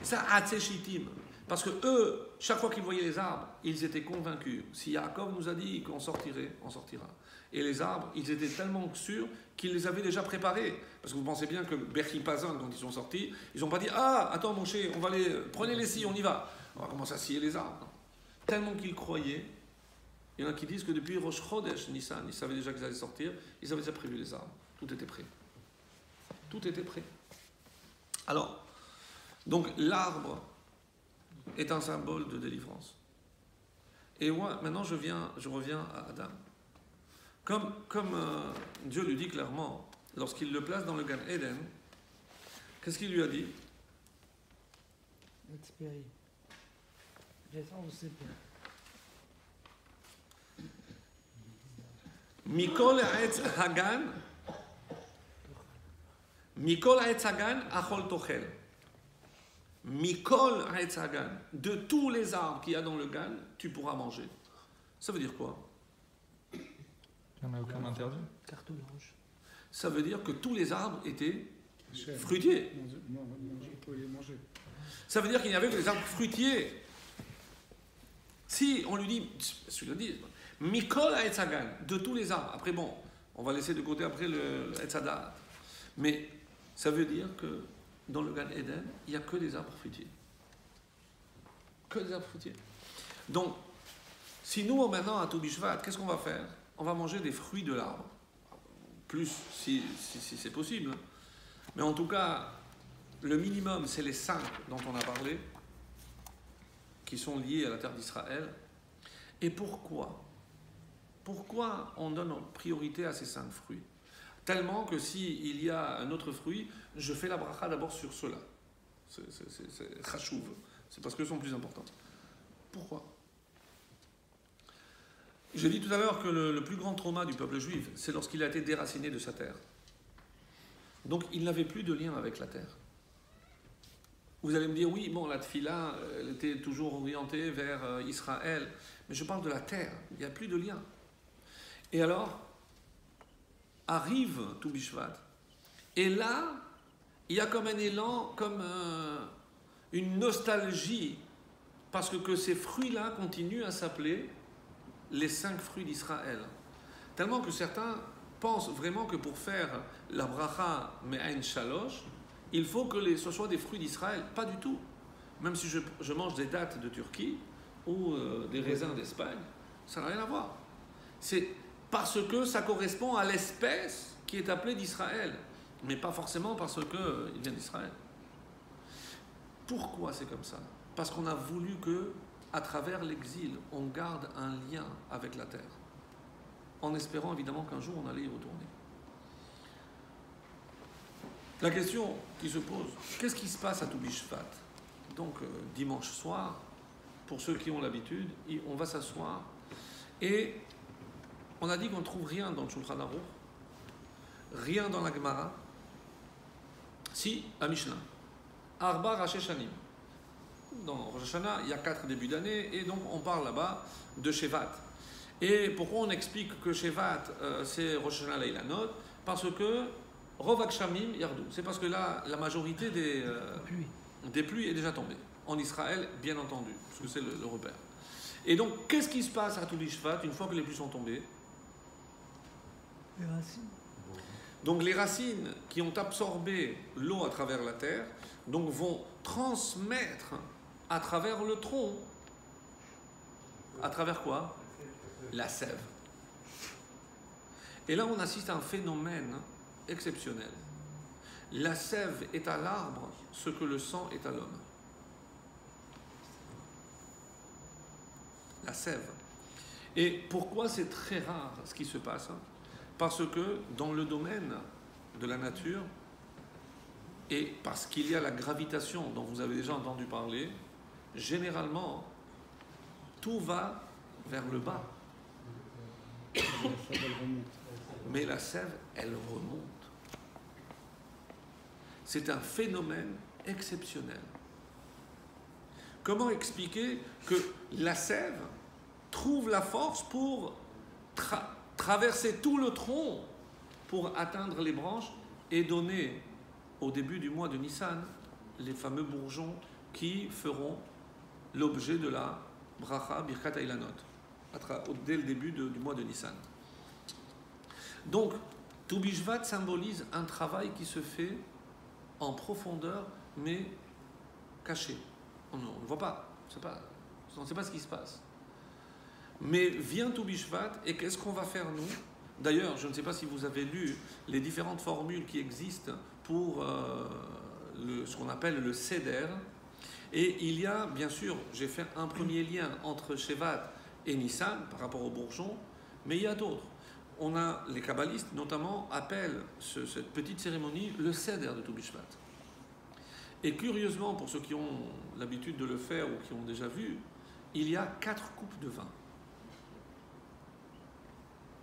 Ça, Atzé Shittim. Parce que eux, chaque fois qu'ils voyaient les arbres, ils étaient convaincus. Si Yaakov nous a dit qu'on sortirait, on sortira. Et les arbres, ils étaient tellement sûrs qu'ils les avaient déjà préparés. Parce que vous pensez bien que Berchi Pazan, quand ils sont sortis, ils n'ont pas dit « Ah, attends mon cher, on va prenez les scies, on y va. On va commencer à scier les arbres. » Tellement qu'ils croyaient. Il y en a qui disent que depuis Rosh Chodesh, Nissan, ils savaient déjà qu'ils allaient sortir, ils avaient déjà prévu les arbres. Tout était prêt. Tout était prêt. Alors, donc l'arbre est un symbole de délivrance. Et moi, maintenant, je reviens à Adam. Comme Dieu lui dit clairement, lorsqu'il le place dans le Gan Eden, qu'est-ce qu'il lui a dit? Mikol Ha'etz Hagan, Mikol Ha'etz Hagan, Achol Tochel. Mikol Ha'etz Hagan, de tous les arbres qu'il y a dans le Gan, tu pourras manger. Ça veut dire quoi? Il n'y en a aucun interdit. Carte blanche. Ça veut dire que tous les arbres étaient fruitiers. Ça veut dire qu'il n'y avait que des arbres fruitiers. Si on lui dit, celui-là dit, Mikol Ha'etz Hagan, de tous les arbres. Après, bon, on va laisser de côté après le Etz Hadat. Mais ça veut dire que dans le Gan Eden, il n'y a que des arbres fruitiers. Que des arbres fruitiers. Donc, si nous, maintenant, à Tobi Shvat, qu'est-ce qu'on va faire? On va manger des fruits de l'arbre. Plus, si c'est possible. Mais en tout cas, le minimum, c'est les 5 dont on a parlé, qui sont liés à la terre d'Israël. Et pourquoi? Pourquoi on donne priorité à ces 5 fruits? Tellement que s'il y a un autre fruit, je fais la bracha d'abord sur ceux-là. C'est chachouv. C'est parce qu'eux sont plus importants. Pourquoi? J'ai dit tout à l'heure que le plus grand trauma du peuple juif, c'est lorsqu'il a été déraciné de sa terre. Donc il n'avait plus de lien avec la terre. Vous allez me dire, oui, bon, la tfila, elle était toujours orientée vers Israël, mais je parle de la terre, il n'y a plus de lien. Et alors, arrive Tou Bishvat, et là, il y a comme un élan, comme une nostalgie, parce que ces fruits-là continuent à s'appeler les 5 fruits d'Israël. Tellement que certains pensent vraiment que pour faire la bracha me'ain shalosh, il faut que ce soit des fruits d'Israël. Pas du tout. Même si je mange des dattes de Turquie ou des raisins d'Espagne, ça n'a rien à voir. C'est parce que ça correspond à l'espèce qui est appelée d'Israël, mais pas forcément parce qu'il vient d'Israël. Pourquoi c'est comme ça? Parce qu'on a voulu que, à travers l'exil, on garde un lien avec la terre, en espérant évidemment qu'un jour on allait y retourner. La question qui se pose, qu'est-ce qui se passe à Toubishvat? Donc dimanche soir, pour ceux qui ont l'habitude, on va s'asseoir et on a dit qu'on ne trouve rien dans le Shulchan Aruch, rien dans la Gemara, si, à Mishnah. Arba Rashi Shanim. Dans Rosh Hashanah, il y a 4 débuts d'année et donc on parle là-bas de Shevat. Et pourquoi on explique que Shevat c'est Rosh Hashanah Leilanot? Parce que Rov Hagshamim Yardou. C'est parce que là, la majorité des pluies est déjà tombée. En Israël, bien entendu, parce que c'est le repère. Et donc, qu'est-ce qui se passe à Toubishvat une fois que les pluies sont tombées? Les racines. Donc les racines qui ont absorbé l'eau à travers la terre, donc vont transmettre à travers le tronc. À travers quoi? La sève. Et là, on assiste à un phénomène exceptionnel. La sève est à l'arbre ce que le sang est à l'homme. La sève. Et pourquoi c'est très rare ce qui se passe? Parce que dans le domaine de la nature, et parce qu'il y a la gravitation dont vous avez déjà entendu parler, généralement, tout va vers le bas. Mais la sève, elle remonte. C'est un phénomène exceptionnel. Comment expliquer que la sève trouve la force pour traverser tout le tronc pour atteindre les branches et donner au début du mois de Nissan les fameux bourgeons qui feront l'objet de la bracha Birkat Eilanot dès le début du mois de Nissan. Donc, Toubishvat symbolise un travail qui se fait en profondeur mais caché. On ne voit pas, on ne sait pas ce qui se passe. Mais vient Toubishvat et qu'est-ce qu'on va faire nous? D'ailleurs, je ne sais pas si vous avez lu les différentes formules qui existent pour ce qu'on appelle le Seder. Et il y a, bien sûr, j'ai fait un premier lien entre Shevat et Nissan par rapport au bourgeon, mais il y a d'autres. On a, les kabbalistes notamment, appellent cette petite cérémonie le Seder de Toubishvat. Et curieusement, pour ceux qui ont l'habitude de le faire ou qui ont déjà vu, il y a 4 coupes de vin.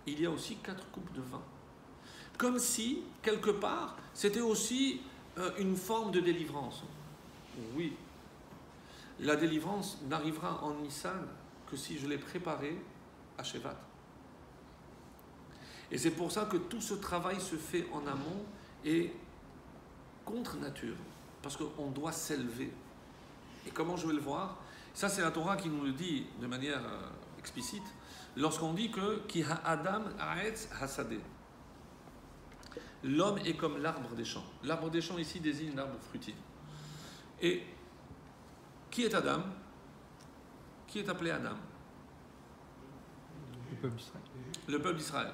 Il y a aussi 4 coupes de vin. Comme si, quelque part, c'était aussi une forme de délivrance. Oui. La délivrance n'arrivera en Nissan que si je l'ai préparée à Shevat. Et c'est pour ça que tout ce travail se fait en amont et contre nature. Parce qu'on doit s'élever. Et comment je vais le voir? Ça, c'est la Torah qui nous le dit de manière explicite. Lorsqu'on dit que Ki ha'adam ha'etz hasadeh. L'homme est comme l'arbre des champs. L'arbre des champs ici désigne l'arbre fruitier. Et qui est Adam? Qui est appelé Adam? Le peuple d'Israël. Le peuple d'Israël.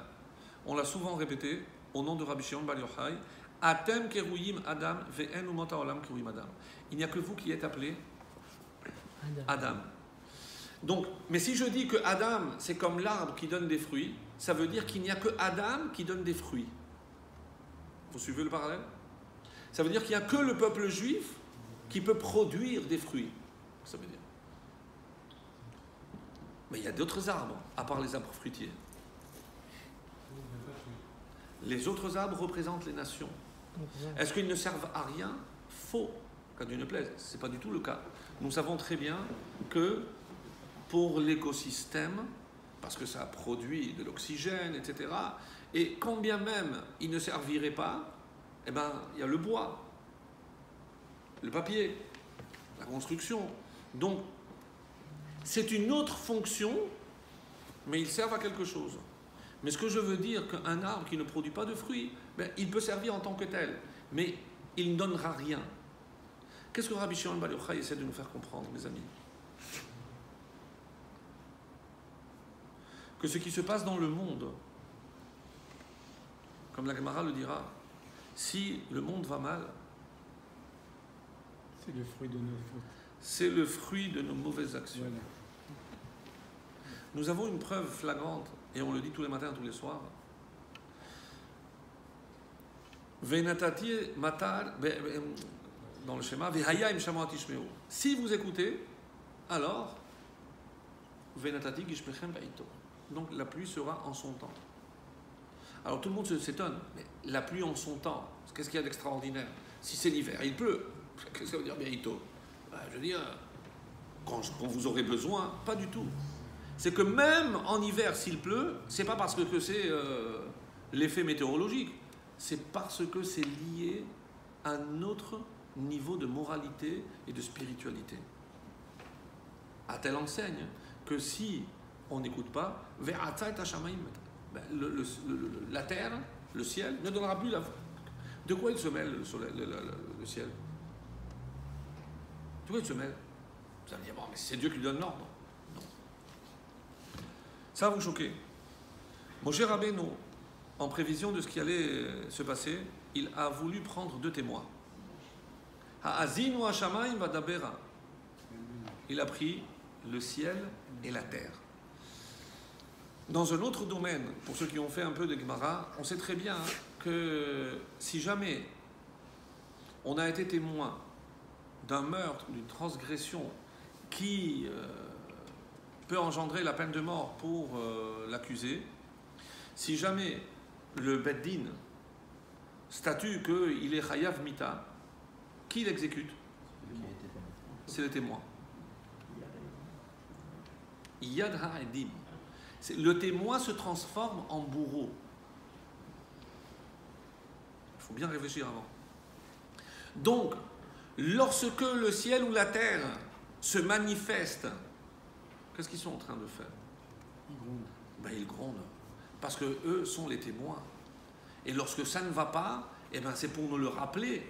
On l'a souvent répété au nom de Rabbi Shimon Bar Yochai. Atem keruyim Adam ve'en umot ha'olam keruyim Adam. Il n'y a que vous qui êtes appelé Adam. Donc, mais si je dis que Adam, c'est comme l'arbre qui donne des fruits, ça veut dire qu'il n'y a que Adam qui donne des fruits. Vous suivez le parallèle? Ça veut dire qu'il n'y a que le peuple juif qui peut produire des fruits. Ça veut dire. Mais il y a d'autres arbres, à part les arbres fruitiers. Les autres arbres représentent les nations. Est-ce qu'ils ne servent à rien? Faux. Quand Dieu ne plaise, ce n'est pas du tout le cas. Nous savons très bien que pour l'écosystème, parce que ça produit de l'oxygène, etc., et quand bien même il ne servirait pas, eh ben, il y a le bois, le papier, la construction. Donc, c'est une autre fonction, mais ils servent à quelque chose. Mais ce que je veux dire, qu'un arbre qui ne produit pas de fruits, ben, il peut servir en tant que tel, mais il ne donnera rien. Qu'est-ce que Rabbi Shimon Bar Yochai essaie de nous faire comprendre, mes amis? Que ce qui se passe dans le monde, comme la Gemara le dira, si le monde va mal, C'est le fruit de nos fautes. C'est le fruit de nos mauvaises actions. Voilà. Nous avons une preuve flagrante, et on le dit tous les matins, tous les soirs. Venatati matar, dans le schéma, Vehaya im shamot tishmeu. Si vous écoutez, alors, Venatati gishmechem ba'ito. Donc la pluie sera en son temps. Alors tout le monde s'étonne, mais la pluie en son temps, qu'est-ce qu'il y a d'extraordinaire? Si c'est l'hiver, il pleut. Qu'est-ce que ça veut dire ba'ito? Je veux dire, quand vous aurez besoin, pas du tout. C'est que même en hiver, s'il pleut, c'est pas parce que c'est l'effet météorologique, c'est parce que c'est lié à un autre niveau de moralité et de spiritualité. À telle enseigne que si on n'écoute pas, la terre, le ciel, ne donnera plus la. De quoi il se mêle le ciel? De quoi il se mêle? Vous allez dire, bon, mais c'est Dieu qui donne l'ordre. Non. Ça va vous choquer. Moshe Rabbeinu, en prévision de ce qui allait se passer, il a voulu prendre 2 témoins. Ha'azinu hashamayim vadabera. Il a pris le ciel et la terre. Dans un autre domaine, pour ceux qui ont fait un peu de Gemara, on sait très bien que si jamais on a été témoin d'un meurtre, d'une transgression qui peut engendrer la peine de mort pour l'accusé, si jamais le Beddin statue qu'il est Chayav Mita, qui l'exécute? C'est le témoin. Yad ha'edim. Le témoin se transforme en bourreau. Il faut bien réfléchir avant. Donc, lorsque le ciel ou la terre se manifestent, qu'est-ce qu'ils sont en train de faire? Ils grondent. Parce que eux sont les témoins. Et lorsque ça ne va pas, c'est pour nous le rappeler.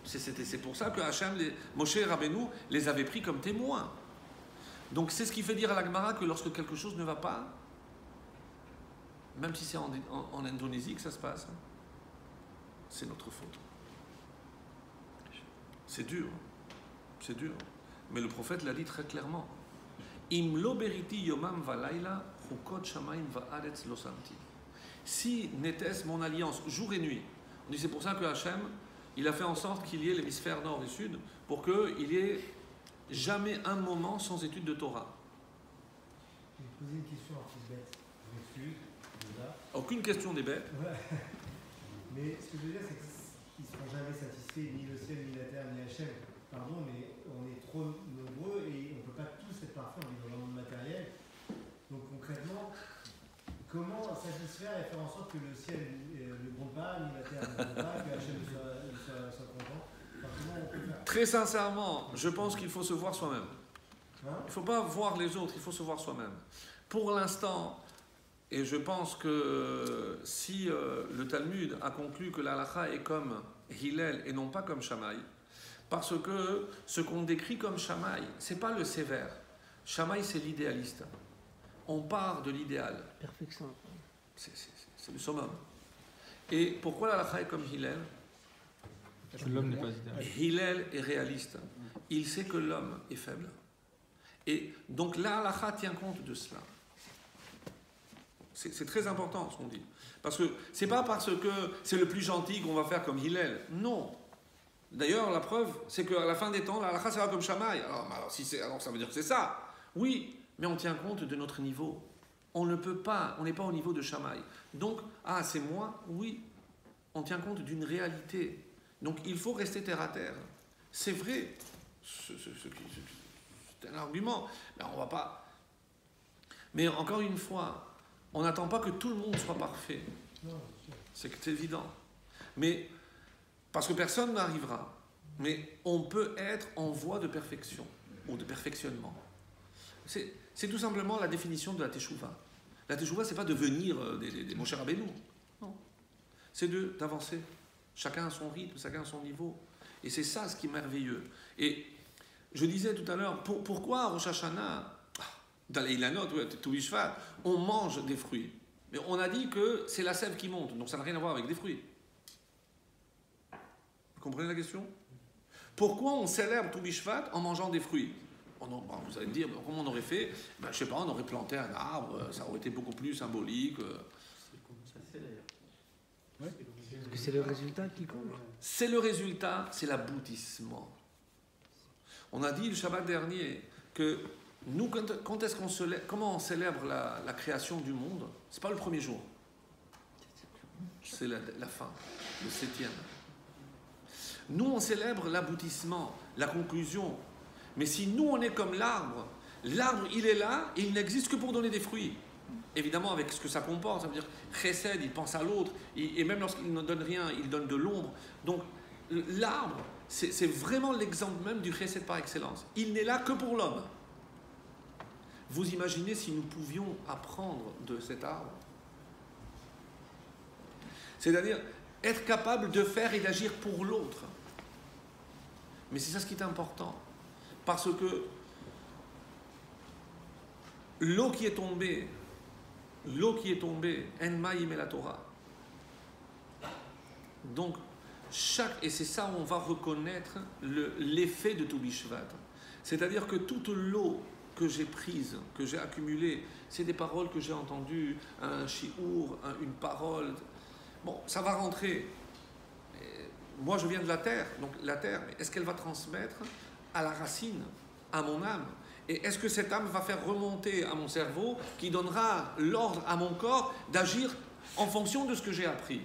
C'est pour ça que Moshe Rabbeinu les avait pris comme témoins. Donc c'est ce qui fait dire à la Gemara que lorsque quelque chose ne va pas, même si c'est en Indonésie que ça se passe, c'est notre faute. C'est dur. C'est dur. Mais le prophète l'a dit très clairement. Im lo beriti yomam valayla chukot shamayim va'aretz lo samti. Si n'était-ce mon alliance jour et nuit. On dit c'est pour ça que Hachem, il a fait en sorte qu'il y ait l'hémisphère nord et sud, pour qu'il y ait jamais un moment sans étude de Torah. Je vais poser une question un peu bête. Je m'excuse, déjà. Aucune question des bêtes. Ouais. Mais ce que je veux dire, c'est qu'ils ne seront jamais satisfaits, ni le ciel, ni la terre, ni Hachem. Pardon, mais on est trop nombreux et on ne peut pas tous être parfaits, on est dans le monde matériel. Donc concrètement, comment satisfaire et faire en sorte que le ciel ne gronde pas, ni la terre ne gronde pas, que Hachem soit content? Enfin, comment on peut faire? Très sincèrement, je pense qu'il faut se voir soi-même. Hein? Il ne faut pas voir les autres, il faut se voir soi-même. Pour l'instant, et je pense que si le Talmud a conclu que la halakha est comme Hillel et non pas comme Shammai, parce que ce qu'on décrit comme Shammai, ce n'est pas le sévère. Shammai, c'est l'idéaliste. On part de l'idéal. Perfection. C'est le summum. Et pourquoi la halakha est comme Hillel? Parce que l'homme n'est pas idéal. Hillel est réaliste. Il sait que l'homme est faible. Et donc la halakha tient compte de cela. C'est très important ce qu'on dit. Parce que c'est pas parce que c'est le plus gentil qu'on va faire comme Hillel. Non. D'ailleurs, la preuve, c'est qu'à la fin des temps, la halakha sera comme Shammai. Alors ça veut dire que c'est ça. Oui, mais on tient compte de notre niveau. On ne peut pas, on n'est pas au niveau de Shammai. Donc, c'est moi? Oui. On tient compte d'une réalité. Donc il faut rester terre à terre. C'est vrai. C'est un argument. Mais on va pas. Mais encore une fois, on n'attend pas que tout le monde soit parfait. C'est évident. Mais parce que personne n'arrivera. Mais on peut être en voie de perfection ou de perfectionnement. C'est tout simplement la définition de la teshuva. La teshuva, c'est pas devenir des Moshe Rabbeinu. Non. C'est d'avancer. Chacun a son rythme, chacun a son niveau. Et c'est ça ce qui est merveilleux. Et je disais tout à l'heure, pourquoi à Rosh Hashanah, dans les Ilanot, Tou Bishvat, on mange des fruits? Mais on a dit que c'est la sève qui monte, donc ça n'a rien à voir avec des fruits. Vous comprenez la question? Pourquoi on célèbre Tou Bishvat en mangeant des fruits? Vous allez me dire, comment on aurait fait? Je ne sais pas, on aurait planté un arbre, ça aurait été beaucoup plus symbolique. C'est comme ça, c'est d'ailleurs. Ouais. Parce que c'est le résultat qui compte. C'est le résultat, c'est l'aboutissement. On a dit le Shabbat dernier que nous, quand est-ce qu'on célèbre, comment on célèbre la création du monde? C'est pas le premier jour. C'est la fin, le 7e. Nous, on célèbre l'aboutissement, la conclusion. Mais si nous, on est comme l'arbre, l'arbre, il est là et il n'existe que pour donner des fruits. Évidemment, avec ce que ça comporte, ça veut dire chesed, il pense à l'autre, et même lorsqu'il ne donne rien, il donne de l'ombre. Donc, l'arbre, c'est vraiment l'exemple même du chesed par excellence. Il n'est là que pour l'homme. Vous imaginez si nous pouvions apprendre de cet arbre? C'est-à-dire être capable de faire et d'agir pour l'autre. Mais c'est ça ce qui est important. Parce que l'eau qui est tombée, en maïm et la Torah. Donc, et c'est ça où on va reconnaître l'effet de Tou Bishvat. C'est-à-dire que toute l'eau que j'ai prise, que j'ai accumulée, c'est des paroles que j'ai entendues, un shiur, une parole. Bon, ça va rentrer. Moi, je viens de la terre, donc la terre, est-ce qu'elle va transmettre à la racine, à mon âme? Et est-ce que cette âme va faire remonter à mon cerveau, qui donnera l'ordre à mon corps d'agir en fonction de ce que j'ai appris?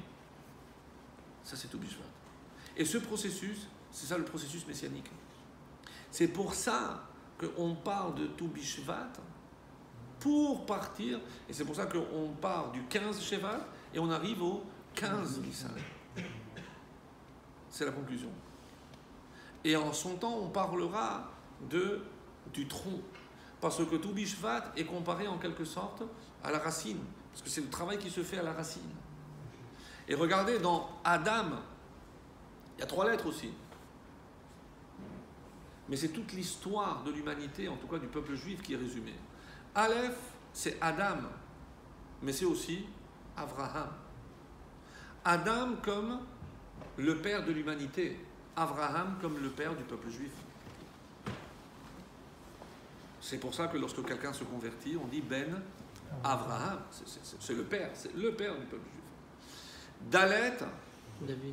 Ça, c'est Tou Bishvat. Et ce processus, c'est ça le processus messianique. C'est pour ça qu'on parle de Tou Bishvat pour partir, et c'est pour ça qu'on part du 15 Shevat et on arrive au 15 Nissan. C'est la conclusion. Et en son temps, on parlera du tronc. Parce que Tou Bishvat est comparé en quelque sorte à la racine. Parce que c'est le travail qui se fait à la racine. Et regardez, dans Adam, il y a 3 lettres aussi. Mais c'est toute l'histoire de l'humanité, en tout cas du peuple juif, qui est résumée. Aleph, c'est Adam, mais c'est aussi Avraham. Adam comme le père de l'humanité, Avraham comme le père du peuple juif. C'est pour ça que lorsque quelqu'un se convertit, on dit Ben Avraham, c'est le père du peuple juif. Dalet,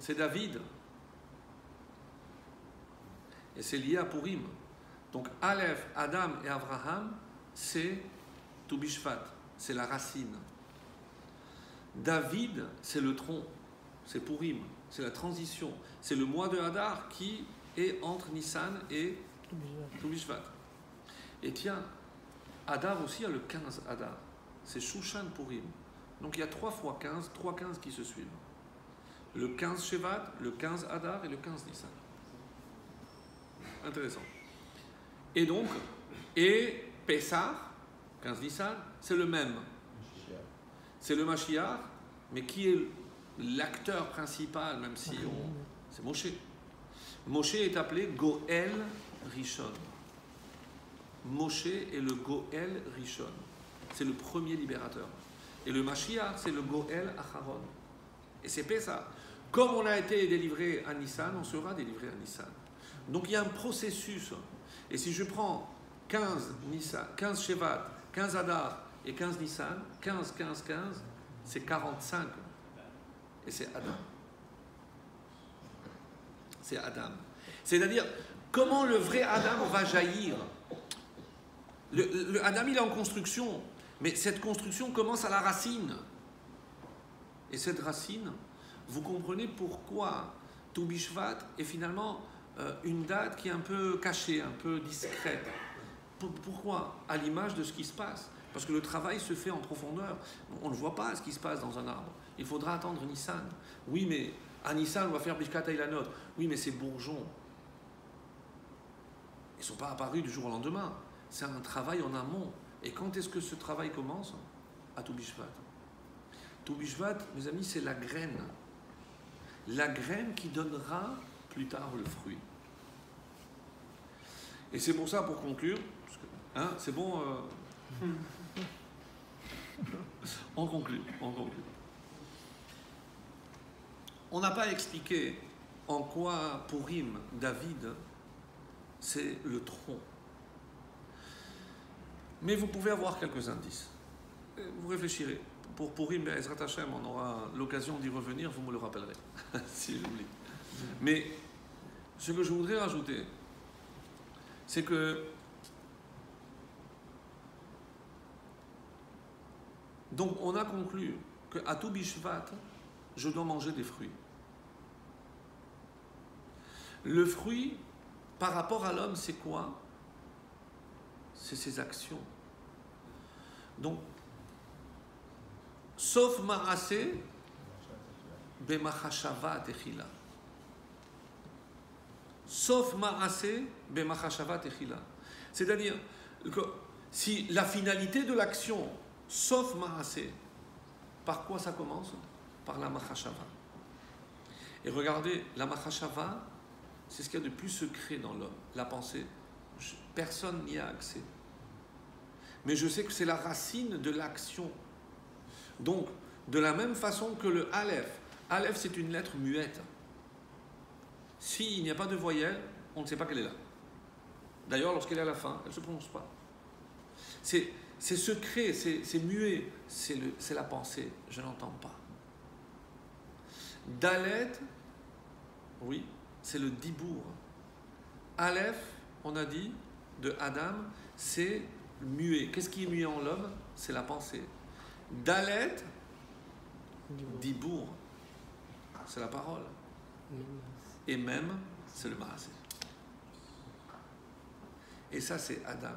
c'est David. Et c'est lié à Purim. Donc Aleph, Adam et Avraham, c'est Tou Bishvat, c'est la racine. David, c'est le tronc, c'est Purim, c'est la transition. C'est le mois de Hadar qui est entre Nissan et Tou Bishvat. Et tiens, Hadar aussi a le 15 Hadar. C'est Shushan Purim. Donc il y a 3 fois 15, 3 15 qui se suivent. Le 15 Shevat, le 15 Hadar et le 15 Nissan. Intéressant. Et donc, Pessah, 15 Nissan, c'est le même. C'est le Mashiach, mais qui est l'acteur principal, même si c'est Moshe. Moshe est appelé Goel Rishon. Moshe est le Goel Rishon. C'est le premier libérateur. Et le Mashiach, c'est le Goel Acharon. Et c'est Pessah. Comme on a été délivré à Nissan, on sera délivré à Nissan. Donc il y a un processus. Et si je prends 15 Nissan, 15 Shevat, 15 Hadar et 15 Nissan, 15, 15, 15, c'est 45. Et c'est Adam. C'est Adam. C'est-à-dire, comment le vrai Adam va jaillir? Le Adam, il est en construction. Mais cette construction commence à la racine. Et cette racine, vous comprenez pourquoi Tou Bishvat est finalement une date qui est un peu cachée, un peu discrète. Pourquoi? À l'image de ce qui se passe. Parce que le travail se fait en profondeur. On ne voit pas ce qui se passe dans un arbre. Il faudra attendre Nissan. Oui, mais à Nissan, on va faire Bishkat Eilanot. Oui, mais ces bourgeons, ils ne sont pas apparus du jour au lendemain. C'est un travail en amont. Et quand est-ce que ce travail commence? À Tou Bishvat. Tou Bishvat, mes amis, c'est la graine. La graine qui donnera plus tard le fruit. Et c'est pour ça, pour conclure, hein, c'est bon, on conclut. On n'a pas expliqué en quoi Purim, David, c'est le tronc. Mais vous pouvez avoir quelques indices. Vous réfléchirez. Pour Purim, Ezrat Hashem, on aura l'occasion d'y revenir, vous me le rappellerez, si j'oublie. Mais ce que je voudrais rajouter, c'est que donc on a conclu qu'à tout Bishvat, je dois manger des fruits. Le fruit, par rapport à l'homme, c'est quoi? C'est ses actions. Donc, sauf ma'aseh, b'machashava techila. Sauf ma'aseh, b'machashava techila. C'est-à-dire que si la finalité de l'action, sauf ma'aseh, par quoi ça commence? Par la machashava. Et regardez, la machashava, c'est ce qu'il y a de plus secret dans l'homme, la pensée. Personne n'y a accès. Mais je sais que c'est la racine de l'action. Donc, de la même façon que le Aleph. Aleph, c'est une lettre muette. S'il n'y a pas de voyelle, on ne sait pas qu'elle est là. D'ailleurs, lorsqu'elle est à la fin, elle ne se prononce pas. C'est secret, c'est muet, c'est la pensée. Je n'entends pas. Dalet, oui, c'est le dibour. Aleph, on a dit, de Adam, c'est muet. Qu'est-ce qui est muet en l'homme? C'est la pensée. Dalet, dibour, c'est la parole. Et même, c'est le maaseh. Et ça, c'est Adam.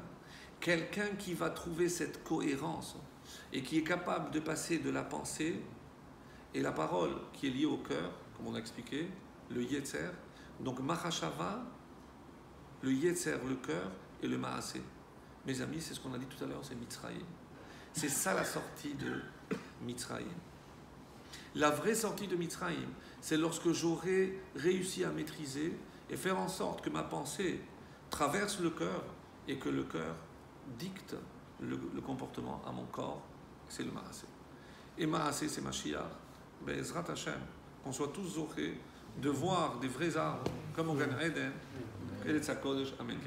Quelqu'un qui va trouver cette cohérence et qui est capable de passer de la pensée et la parole qui est liée au cœur, comme on a expliqué, le yetzer. Donc, machashava, le yetzer, le cœur, et le maaseh. Mes amis, c'est ce qu'on a dit tout à l'heure, c'est Mitzrayim. C'est ça la sortie de Mitzrayim. La vraie sortie de Mitzrayim, c'est lorsque j'aurai réussi à maîtriser et faire en sorte que ma pensée traverse le cœur et que le cœur dicte le comportement à mon corps, c'est le maaseh. Et maaseh, c'est Mashiach. Be'ezrat Hashem, qu'on soit tous zochés de voir des vrais arbres comme au Gan Eden. Amen.